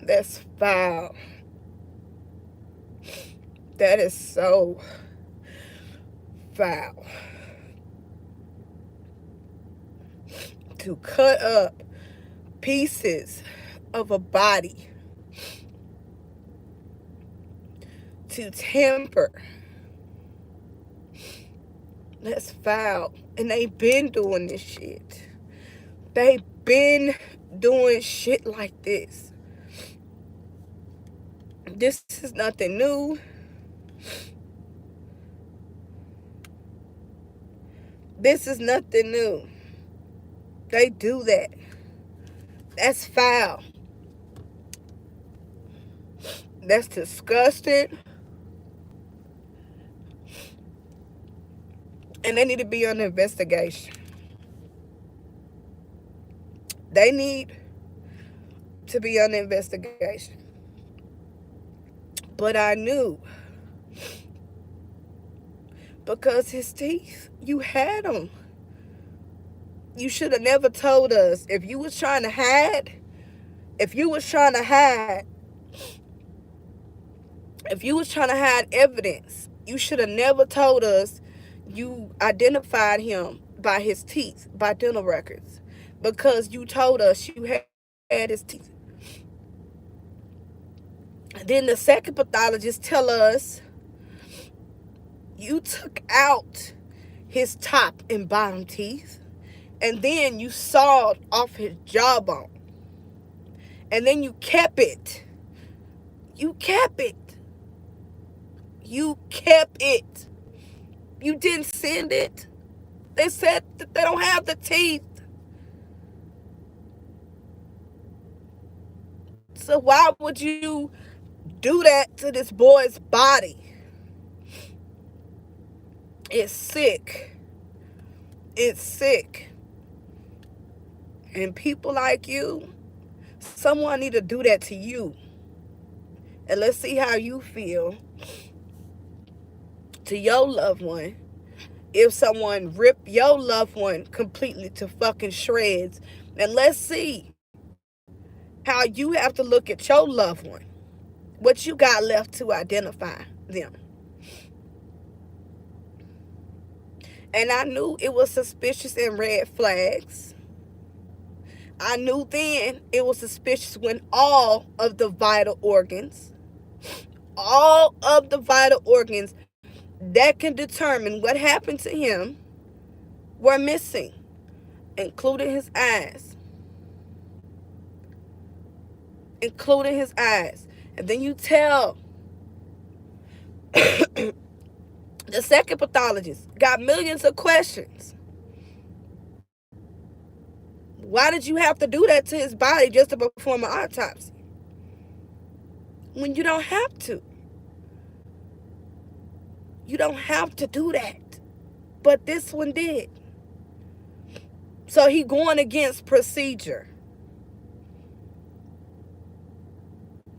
That's foul. That is so foul. to cut up pieces of a body, to tamper. That's foul. And they been doing this shit. They been doing shit like this. This is nothing new. This is nothing new. They do that. That's foul. That's disgusting. And they need to be under investigation. They need to be under investigation. But I knew, because his teeth, you had them. You should have never told us. If you was trying to hide, if you was trying to hide evidence, you should have never told us you identified him by his teeth, by dental records, because you told us you had his teeth. Then the second pathologist tell us you took out his top and bottom teeth, and then you sawed off his jawbone, and then you kept it. You kept it. You kept it. You didn't send it. They said that they don't have the teeth. So why would you do that to this boy's body? It's sick. It's sick. And people like you, someone need to do that to you. And let's see how you feel to your loved one if someone ripped your loved one completely to fucking shreds. And let's see how you have to look at your loved one, what you got left to identify them. And I knew it was suspicious and red flags. I knew then it was suspicious when all of the vital organs that can determine what happened to him were missing, including his eyes. And then you tell the second pathologist got millions of questions. Why did you have to do that to his body just to perform an autopsy? When you don't have to. You don't have to do that. But this one did. So he going against procedure.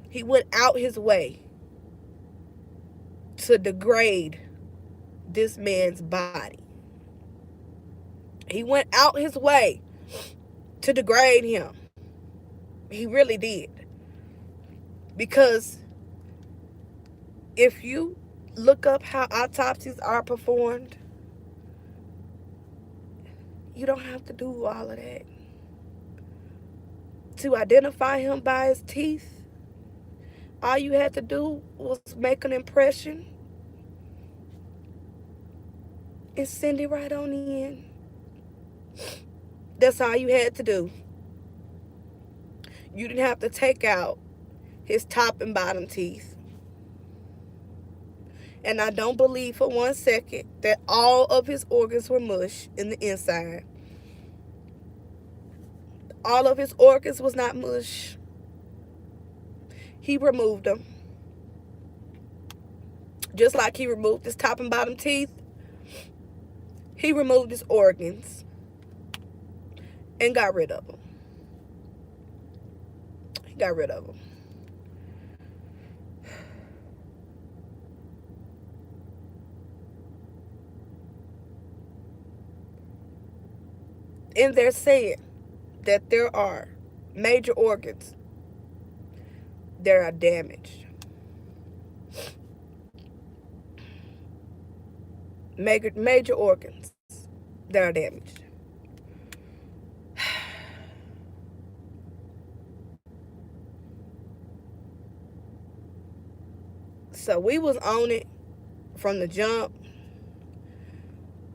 He went out his way to degrade this man's body. He went out his way to degrade him. He really did. Because if you look up how autopsies are performed, you don't have to do all of that. To identify him by his teeth, all you had to do was make an impression and send it right on in. That's all you had to do. You didn't have to take out his top and bottom teeth. And I don't believe for 1 second that all of his organs were mush in the inside. All of his organs was not mush. He removed them. Just like he removed his top and bottom teeth, he removed his organs and got rid of them. He got rid of them. And they're saying that there are major organs that are damaged. Major organs that are damaged. So we was on it from the jump.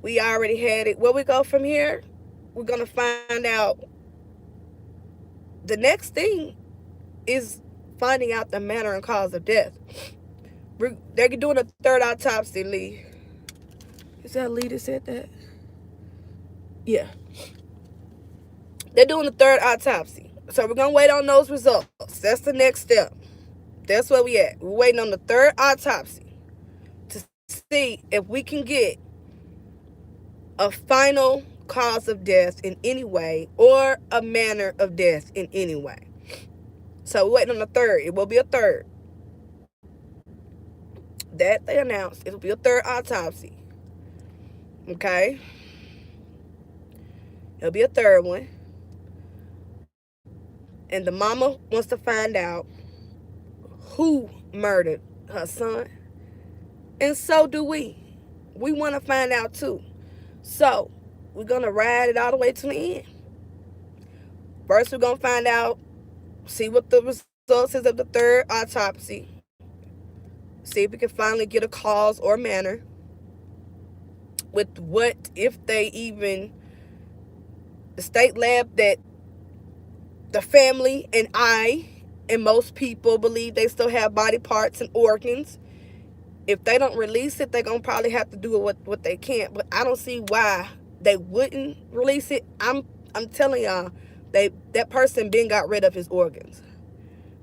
We already had it. Where we go from here, we're going to find out. The next thing is finding out the manner and cause of death. They're doing a third autopsy, Lee. Is that Lee that said that? Yeah. They're doing the third autopsy. So we're going to wait on those results. That's the next step. That's where we at. We're waiting on the third autopsy to see if we can get a final cause of death in any way or a manner of death in any way. So we're waiting on the third. It will be a third. That they announced. It will be a third autopsy. Okay? It'll be a third one. And the mama wants to find out who murdered her son. And so do we. We want to find out too. So we're going to ride it all the way to the end. First, we're going to find out, see what the results is of the third autopsy. See if we can finally get a cause or manner with what, if they even, the state lab that the family and I and most people believe they still have body parts and organs. If they don't release it, they're going to probably have to do what they can. But I don't see why they wouldn't release it. I'm telling y'all, that person been got rid of his organs.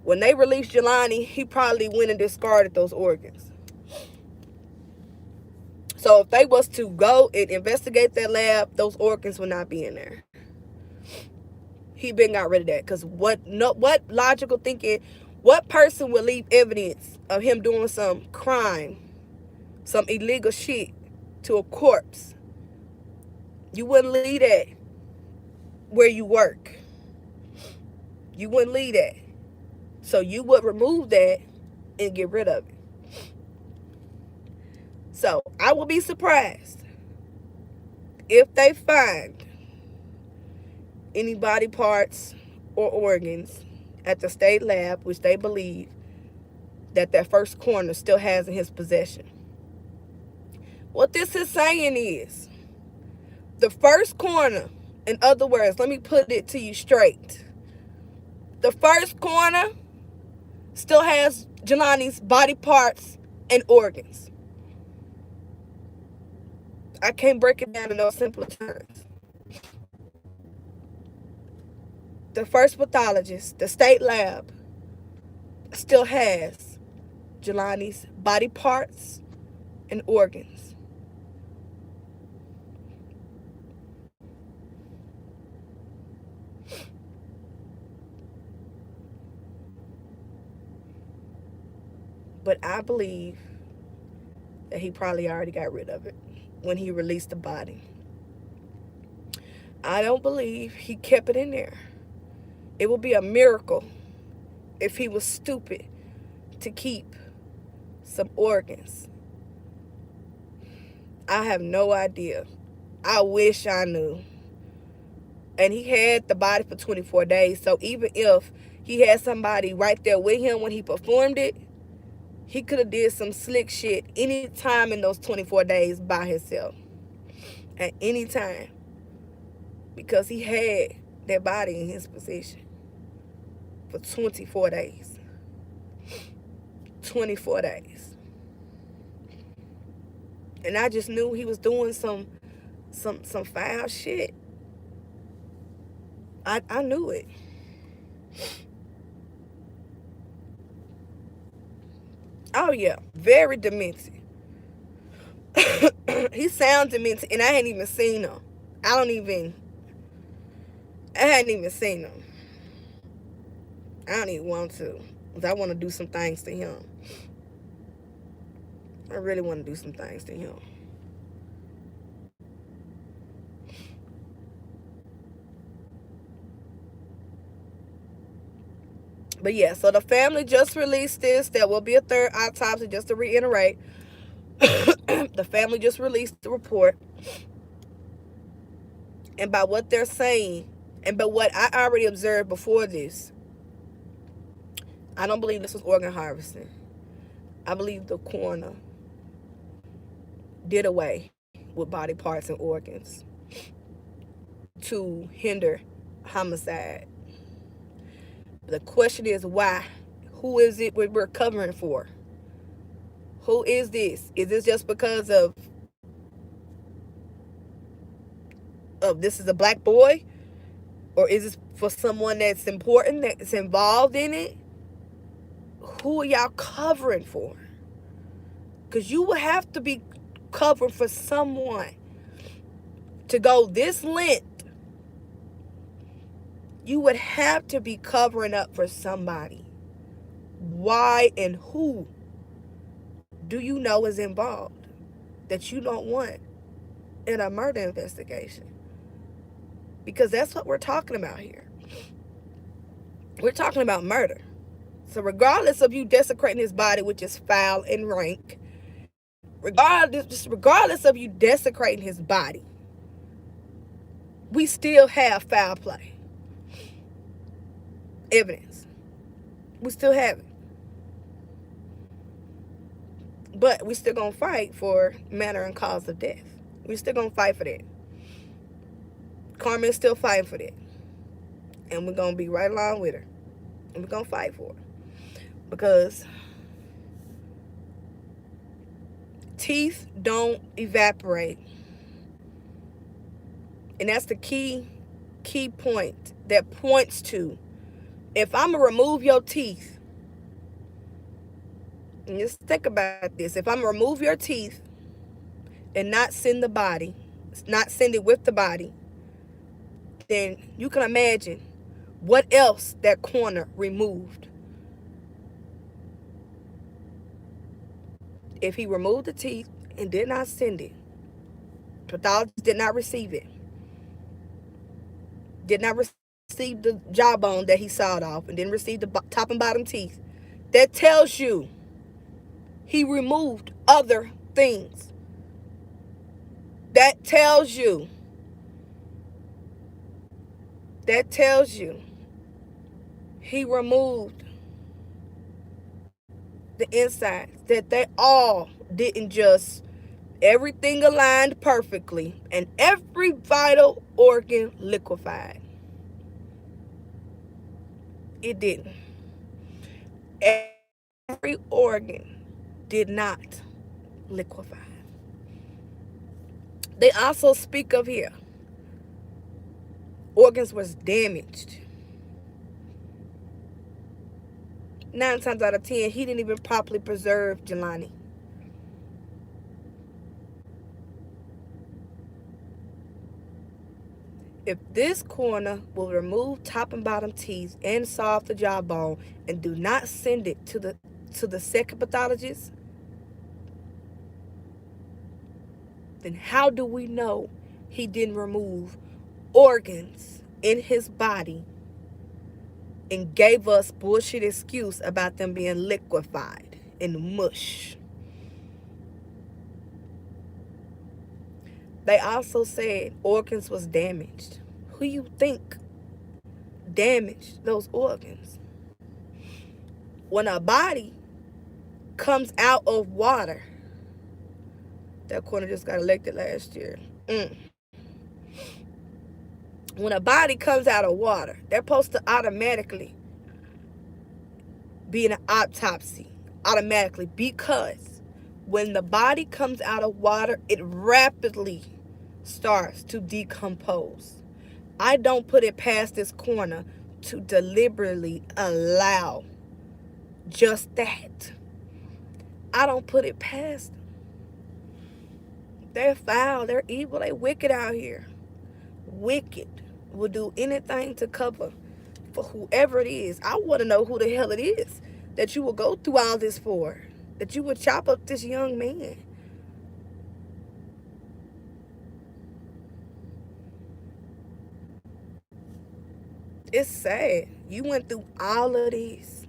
When they released Jelani, he probably went and discarded those organs. So if they was to go and investigate that lab, those organs would not be in there. He been got rid of that. Because what logical thinking, what person would leave evidence of him doing some crime, some illegal shit to a corpse? You wouldn't leave that where you work. You wouldn't leave that. So you would remove that and get rid of it. So I will be surprised if they find any body parts or organs at the state lab, which they believe that first coroner still has in his possession. What this is saying is, the first coroner, in other words, let me put it to you straight. The first coroner still has Jelani's body parts and organs. I can't break it down in those simple terms. The first pathologist, the state lab, still has Jelani's body parts and organs. But I believe that he probably already got rid of it when he released the body. I don't believe he kept it in there. It would be a miracle if he was stupid to keep some organs. I have no idea. I wish I knew. And he had the body for 24 days. So even if he had somebody right there with him when he performed it, he could have did some slick shit any time in those 24 days by himself. At any time. Because he had that body in his possession for 24 days. 24 days. And I just knew he was doing some foul shit. I knew it. Oh yeah, very demented. He sounds demented, and I hadn't even seen him. I hadn't even seen him. I don't even want to, because I want to do some things to him. I really want to do some things to him. But yeah, so the family just released this. There will be a third autopsy, just to reiterate. The family just released the report. And by what they're saying, and by what I already observed before this, I don't believe this was organ harvesting. I believe the coroner did away with body parts and organs to hinder homicide. The question is why? Who is it we're covering for? Who is this? Is this just because of this is a black boy? Or is this for someone that's important, that's involved in it? Who are y'all covering for? Because you will have to be covered for someone to go this length. You would have to be covering up for somebody. Why and who do you know is involved that you don't want in a murder investigation? Because that's what we're talking about here. We're talking about murder. So regardless of you desecrating his body, which is foul and rank, regardless of you desecrating his body, we still have foul play evidence. We still have it. But we still gonna fight for manner and cause of death. We still gonna fight for that. Carmen's still fighting for that. And we're gonna be right along with her. And we're gonna fight for it. Because teeth don't evaporate. And that's the key point that points to, if I'm going to remove your teeth, and just think about this, if I'm going to remove your teeth and not send it with the body, then you can imagine what else that coroner removed. If he removed the teeth and did not send it, pathologist did not receive it, did not receive the jawbone that he sawed off, and didn't receive the top and bottom teeth, that tells you he removed other things. That tells you he removed the insides, that they all didn't just everything aligned perfectly and every vital organ liquefied. It didn't. Every organ did not liquefy. They also speak of here organs was damaged. 9 times out of 10, he didn't even properly preserve JELANI. If this coroner will remove top and bottom teeth and saw off the jawbone and do not send it to the second pathologist, then how do we know he didn't remove organs in his body and gave us bullshit excuse about them being liquefied in mush? They also said organs was damaged. Who you think damaged those organs? When a body comes out of water, that coroner just got elected last year. When a body comes out of water, they're supposed to automatically be in an autopsy. Automatically, because when the body comes out of water, it rapidly starts to decompose. I don't put it past this coroner to deliberately allow just that. I don't put it past them. They're foul, they're evil, they're wicked out here. Wicked. Will do anything to cover for whoever it is. I want to know who the hell it is that you will go through all this for. That you would chop up this young man. It's sad. You went through all of this.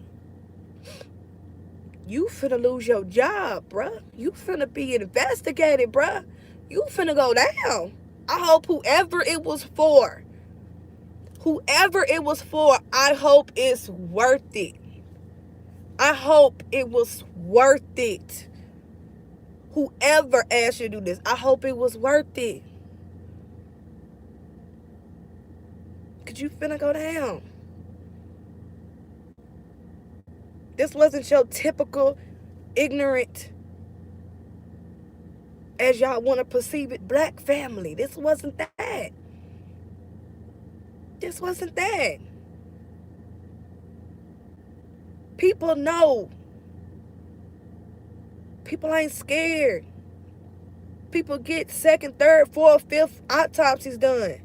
You finna lose your job, bruh. You finna be investigated, bruh. You finna go down. I hope whoever it was for, I hope it's worth it. I hope it was worth it. Whoever asked you to do this, I hope it was worth it. Cause you finna go down. This wasn't your typical ignorant, as y'all want to perceive it, black family. This wasn't that. This wasn't that. People know. People ain't scared. People get second, third, fourth, fifth autopsies done.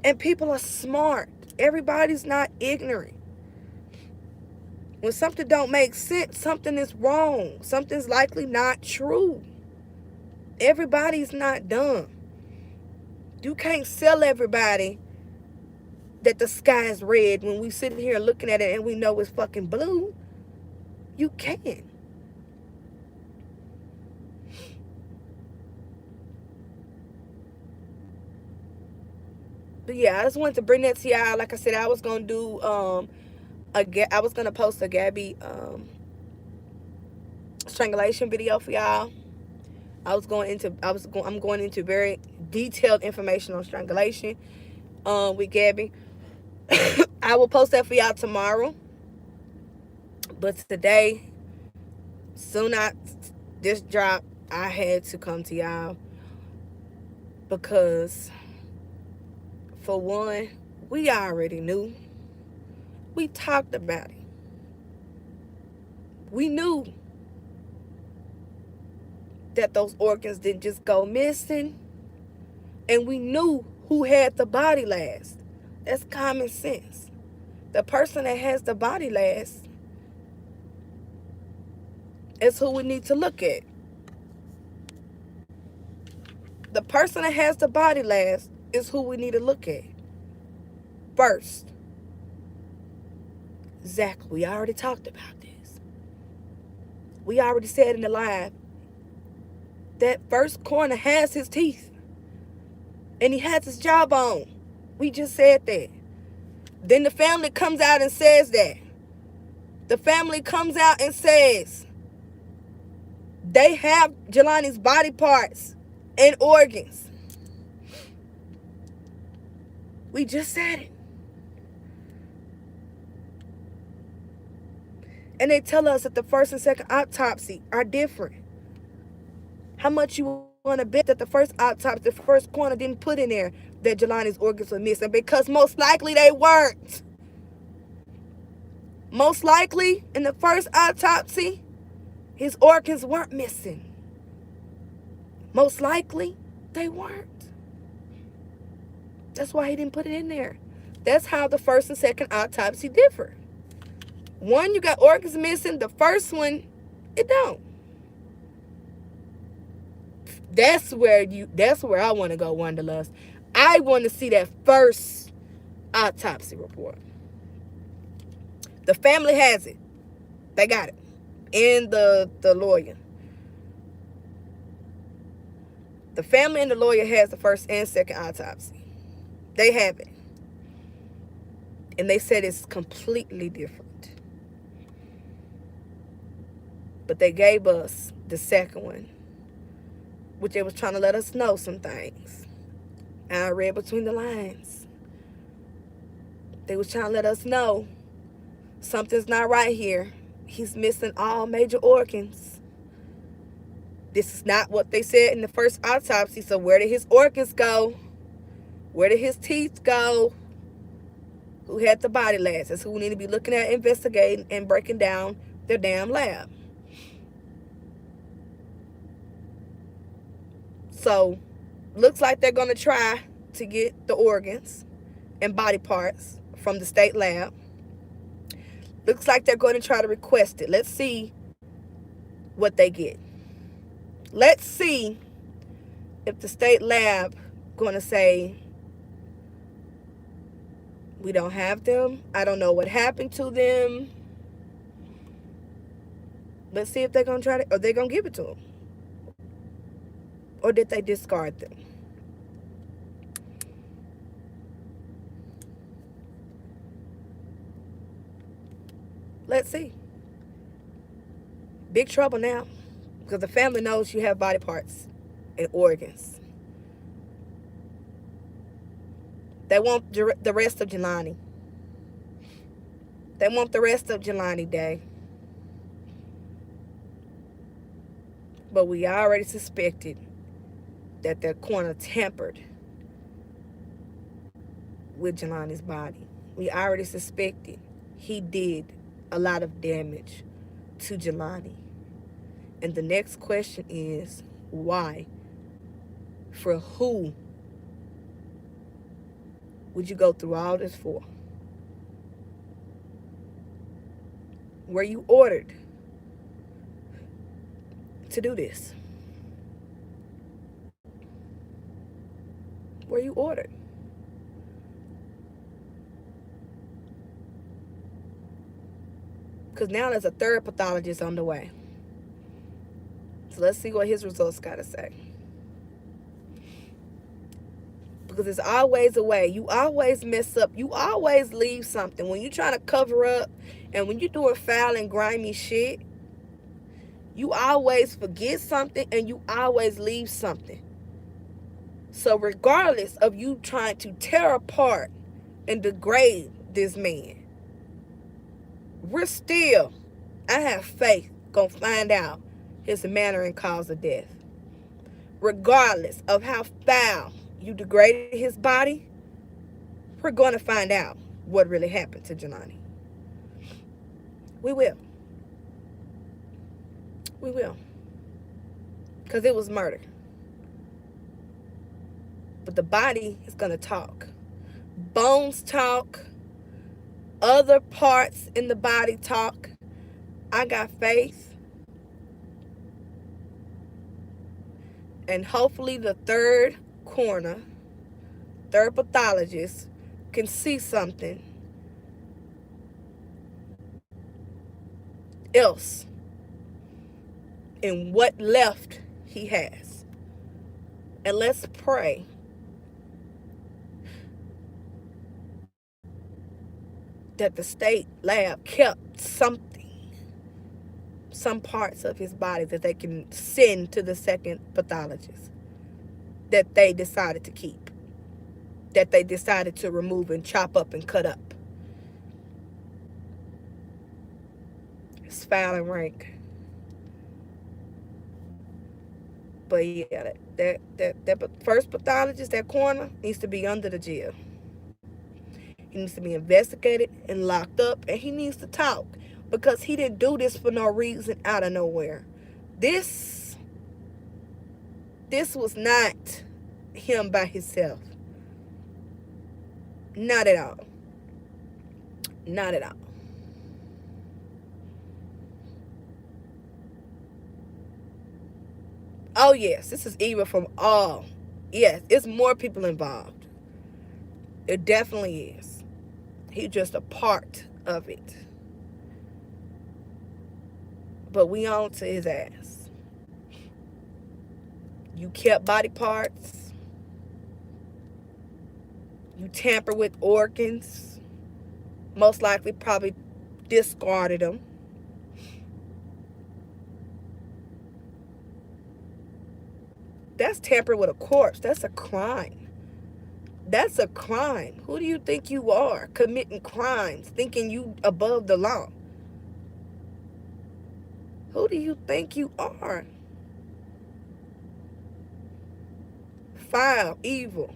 And people are smart. Everybody's not ignorant. When something don't make sense, something is wrong. Something's likely not true. Everybody's not dumb. You can't sell everybody that the sky is red when we sit here looking at it and we know it's fucking blue. You can't. But yeah, I just wanted to bring that to y'all. Like I said, I was gonna do I was gonna post a Gabby strangulation video for y'all. I'm going into very detailed information on strangulation with Gabby. I will post that for y'all tomorrow. But today, soon after this drop, I had to come to y'all because, for one, we already knew. We talked about it. We knew that those organs didn't just go missing. And we knew who had the body last. That's common sense. The person that has the body last is who we need to look at. The person that has the body last is who we need to look at first. Exactly. We already talked about this. We already said in the live that first corner has his teeth. And he has his jawbone. We just said that. Then the family comes out and says that. The family comes out and says they have Jelani's body parts and organs. We just said it. And they tell us that the first and second autopsy are different. How much you want to bet that the first autopsy, the first coroner didn't put in there that Jelani's organs were missing? Because most likely they weren't. Most likely, in the first autopsy, his organs weren't missing. Most likely, they weren't. That's why he didn't put it in there. That's how the first and second autopsy differ. One, you got organs missing. The first one, it don't. That's where I want to go, Wanderlust. I want to see that first autopsy report. The family has it. They got it. And the lawyer. The family and the lawyer has the first and second autopsy. They have it. And they said it's completely different. But they gave us the second one, which they was trying to let us know some things. And I read between the lines. They was trying to let us know something's not right here. He's missing all major organs. This is not what they said in the first autopsy. So where did his organs go? Where did his teeth go? Who had the body last? That's who we need to be looking at, investigating, and breaking down their damn lab. So, looks like they're going to try to get the organs and body parts from the state lab. Looks like they're going to try to request it. Let's see what they get. Let's see if the state lab going to say, we don't have them. I don't know what happened to them. Let's see if they're going to try to, or they're going to give it to them. Or did they discard them? Let's see. Big trouble now, because the family knows you have body parts and organs. They want the rest of Jelani. They want the rest of Jelani Day. But we already suspected that the coroner tampered with Jelani's body. We already suspected he did a lot of damage to Jelani. And the next question is, why? For who would you go through all this for? Were you ordered to do this? Were you ordered? Because now there's a third pathologist on the way. So let's see what his results got to say. Because there's always a way. You always mess up. You always leave something. When you're trying to cover up and when you're doing foul and grimy shit, you always forget something and you always leave something. So regardless of you trying to tear apart and degrade this man, we're still, I have faith, gonna find out his manner and cause of death. Regardless of how foul you degraded his body, we're going to find out what really happened to Jelani. We will. We will. Because it was murder. But the body is going to talk. Bones talk. Other parts in the body talk. I got faith. And hopefully the third coroner, third pathologist, can see something else in what left he has. And let's pray that the state lab kept something, some parts of his body that they can send to the second pathologist that they decided to keep, that they decided to remove and chop up and cut up. It's foul and rank. But yeah, that first pathologist, that coroner, needs to be under the jail. He needs to be investigated and locked up, and he needs to talk, because he didn't do this for no reason out of nowhere. This was not him by himself. Not at all. Not at all. Oh yes, this is evil from all. Yes, it's more people involved. It definitely is. He's just a part of it. But we on to his ass. You kept body parts. You tampered with organs. Most likely probably discarded them. That's tampered with a corpse. That's a crime. That's a crime. Who do you think you are, committing crimes, thinking you above the law? Who do you think you are? Foul, evil.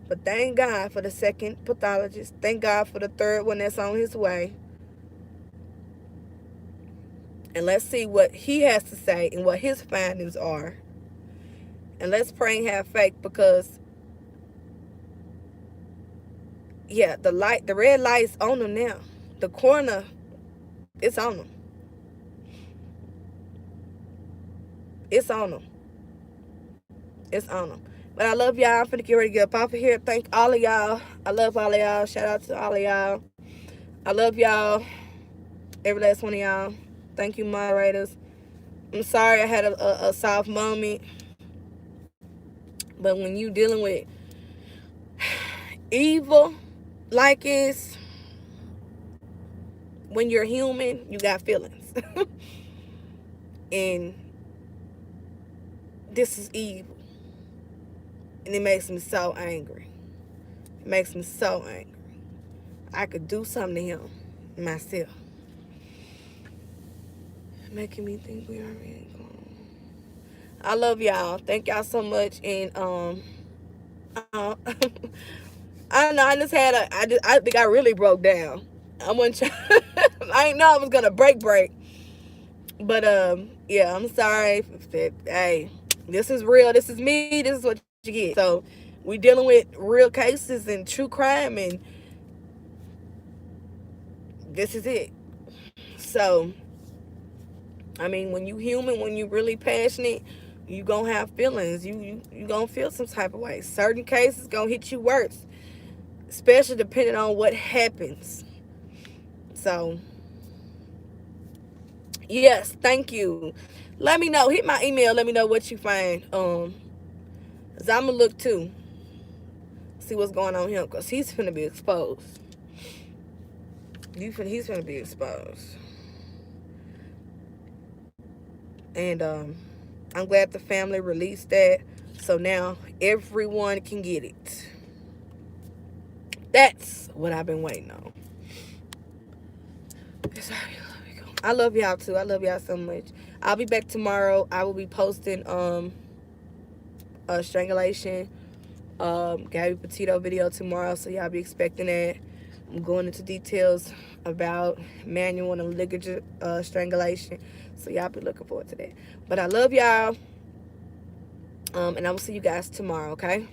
But thank God for the second pathologist. Thank God for the third one that's on his way. And let's see what he has to say and what his findings are. And let's pray and have faith, because yeah, the red light's on them now. The coroner, it's on them. It's on them. It's on them. But I love y'all. I'm finna get ready to get up off of here. Thank all of y'all. I love all of y'all. Shout out to all of y'all. I love y'all. Every last one of y'all. Thank you, moderators. I'm sorry I had a soft moment. But when you dealing with evil like it's, when you're human, you got feelings. And this is evil. And it makes me so angry. It makes me so angry. I could do something to him myself. Making me think we already gone. I love y'all. Thank y'all so much. And I don't know. I just had I think I really broke down. I wasn't trying. I didn't know I was gonna break. But yeah, I'm sorry. Hey, this is real. This is me. This is what you get. So we dealing with real cases and true crime, and this is it. So I mean, when you human, when you really passionate, you gonna have feelings. You gonna feel some type of way. Certain cases gonna hit you worse, especially depending on what happens. So yes, thank you. Let me know. Hit my email. Let me know what you find. Cause I'ma look too. See what's going on here, cause he's finna be exposed. He's finna be exposed. And I'm glad the family released that. So now everyone can get it. That's what I've been waiting on. Sorry, I love y'all too. I love y'all so much. I'll be back tomorrow. I will be posting strangulation, Gabby Petito video tomorrow, so y'all be expecting that. I'm going into details about manual and ligature strangulation, so y'all be looking forward to that. But I love y'all, and I will see you guys tomorrow. Okay.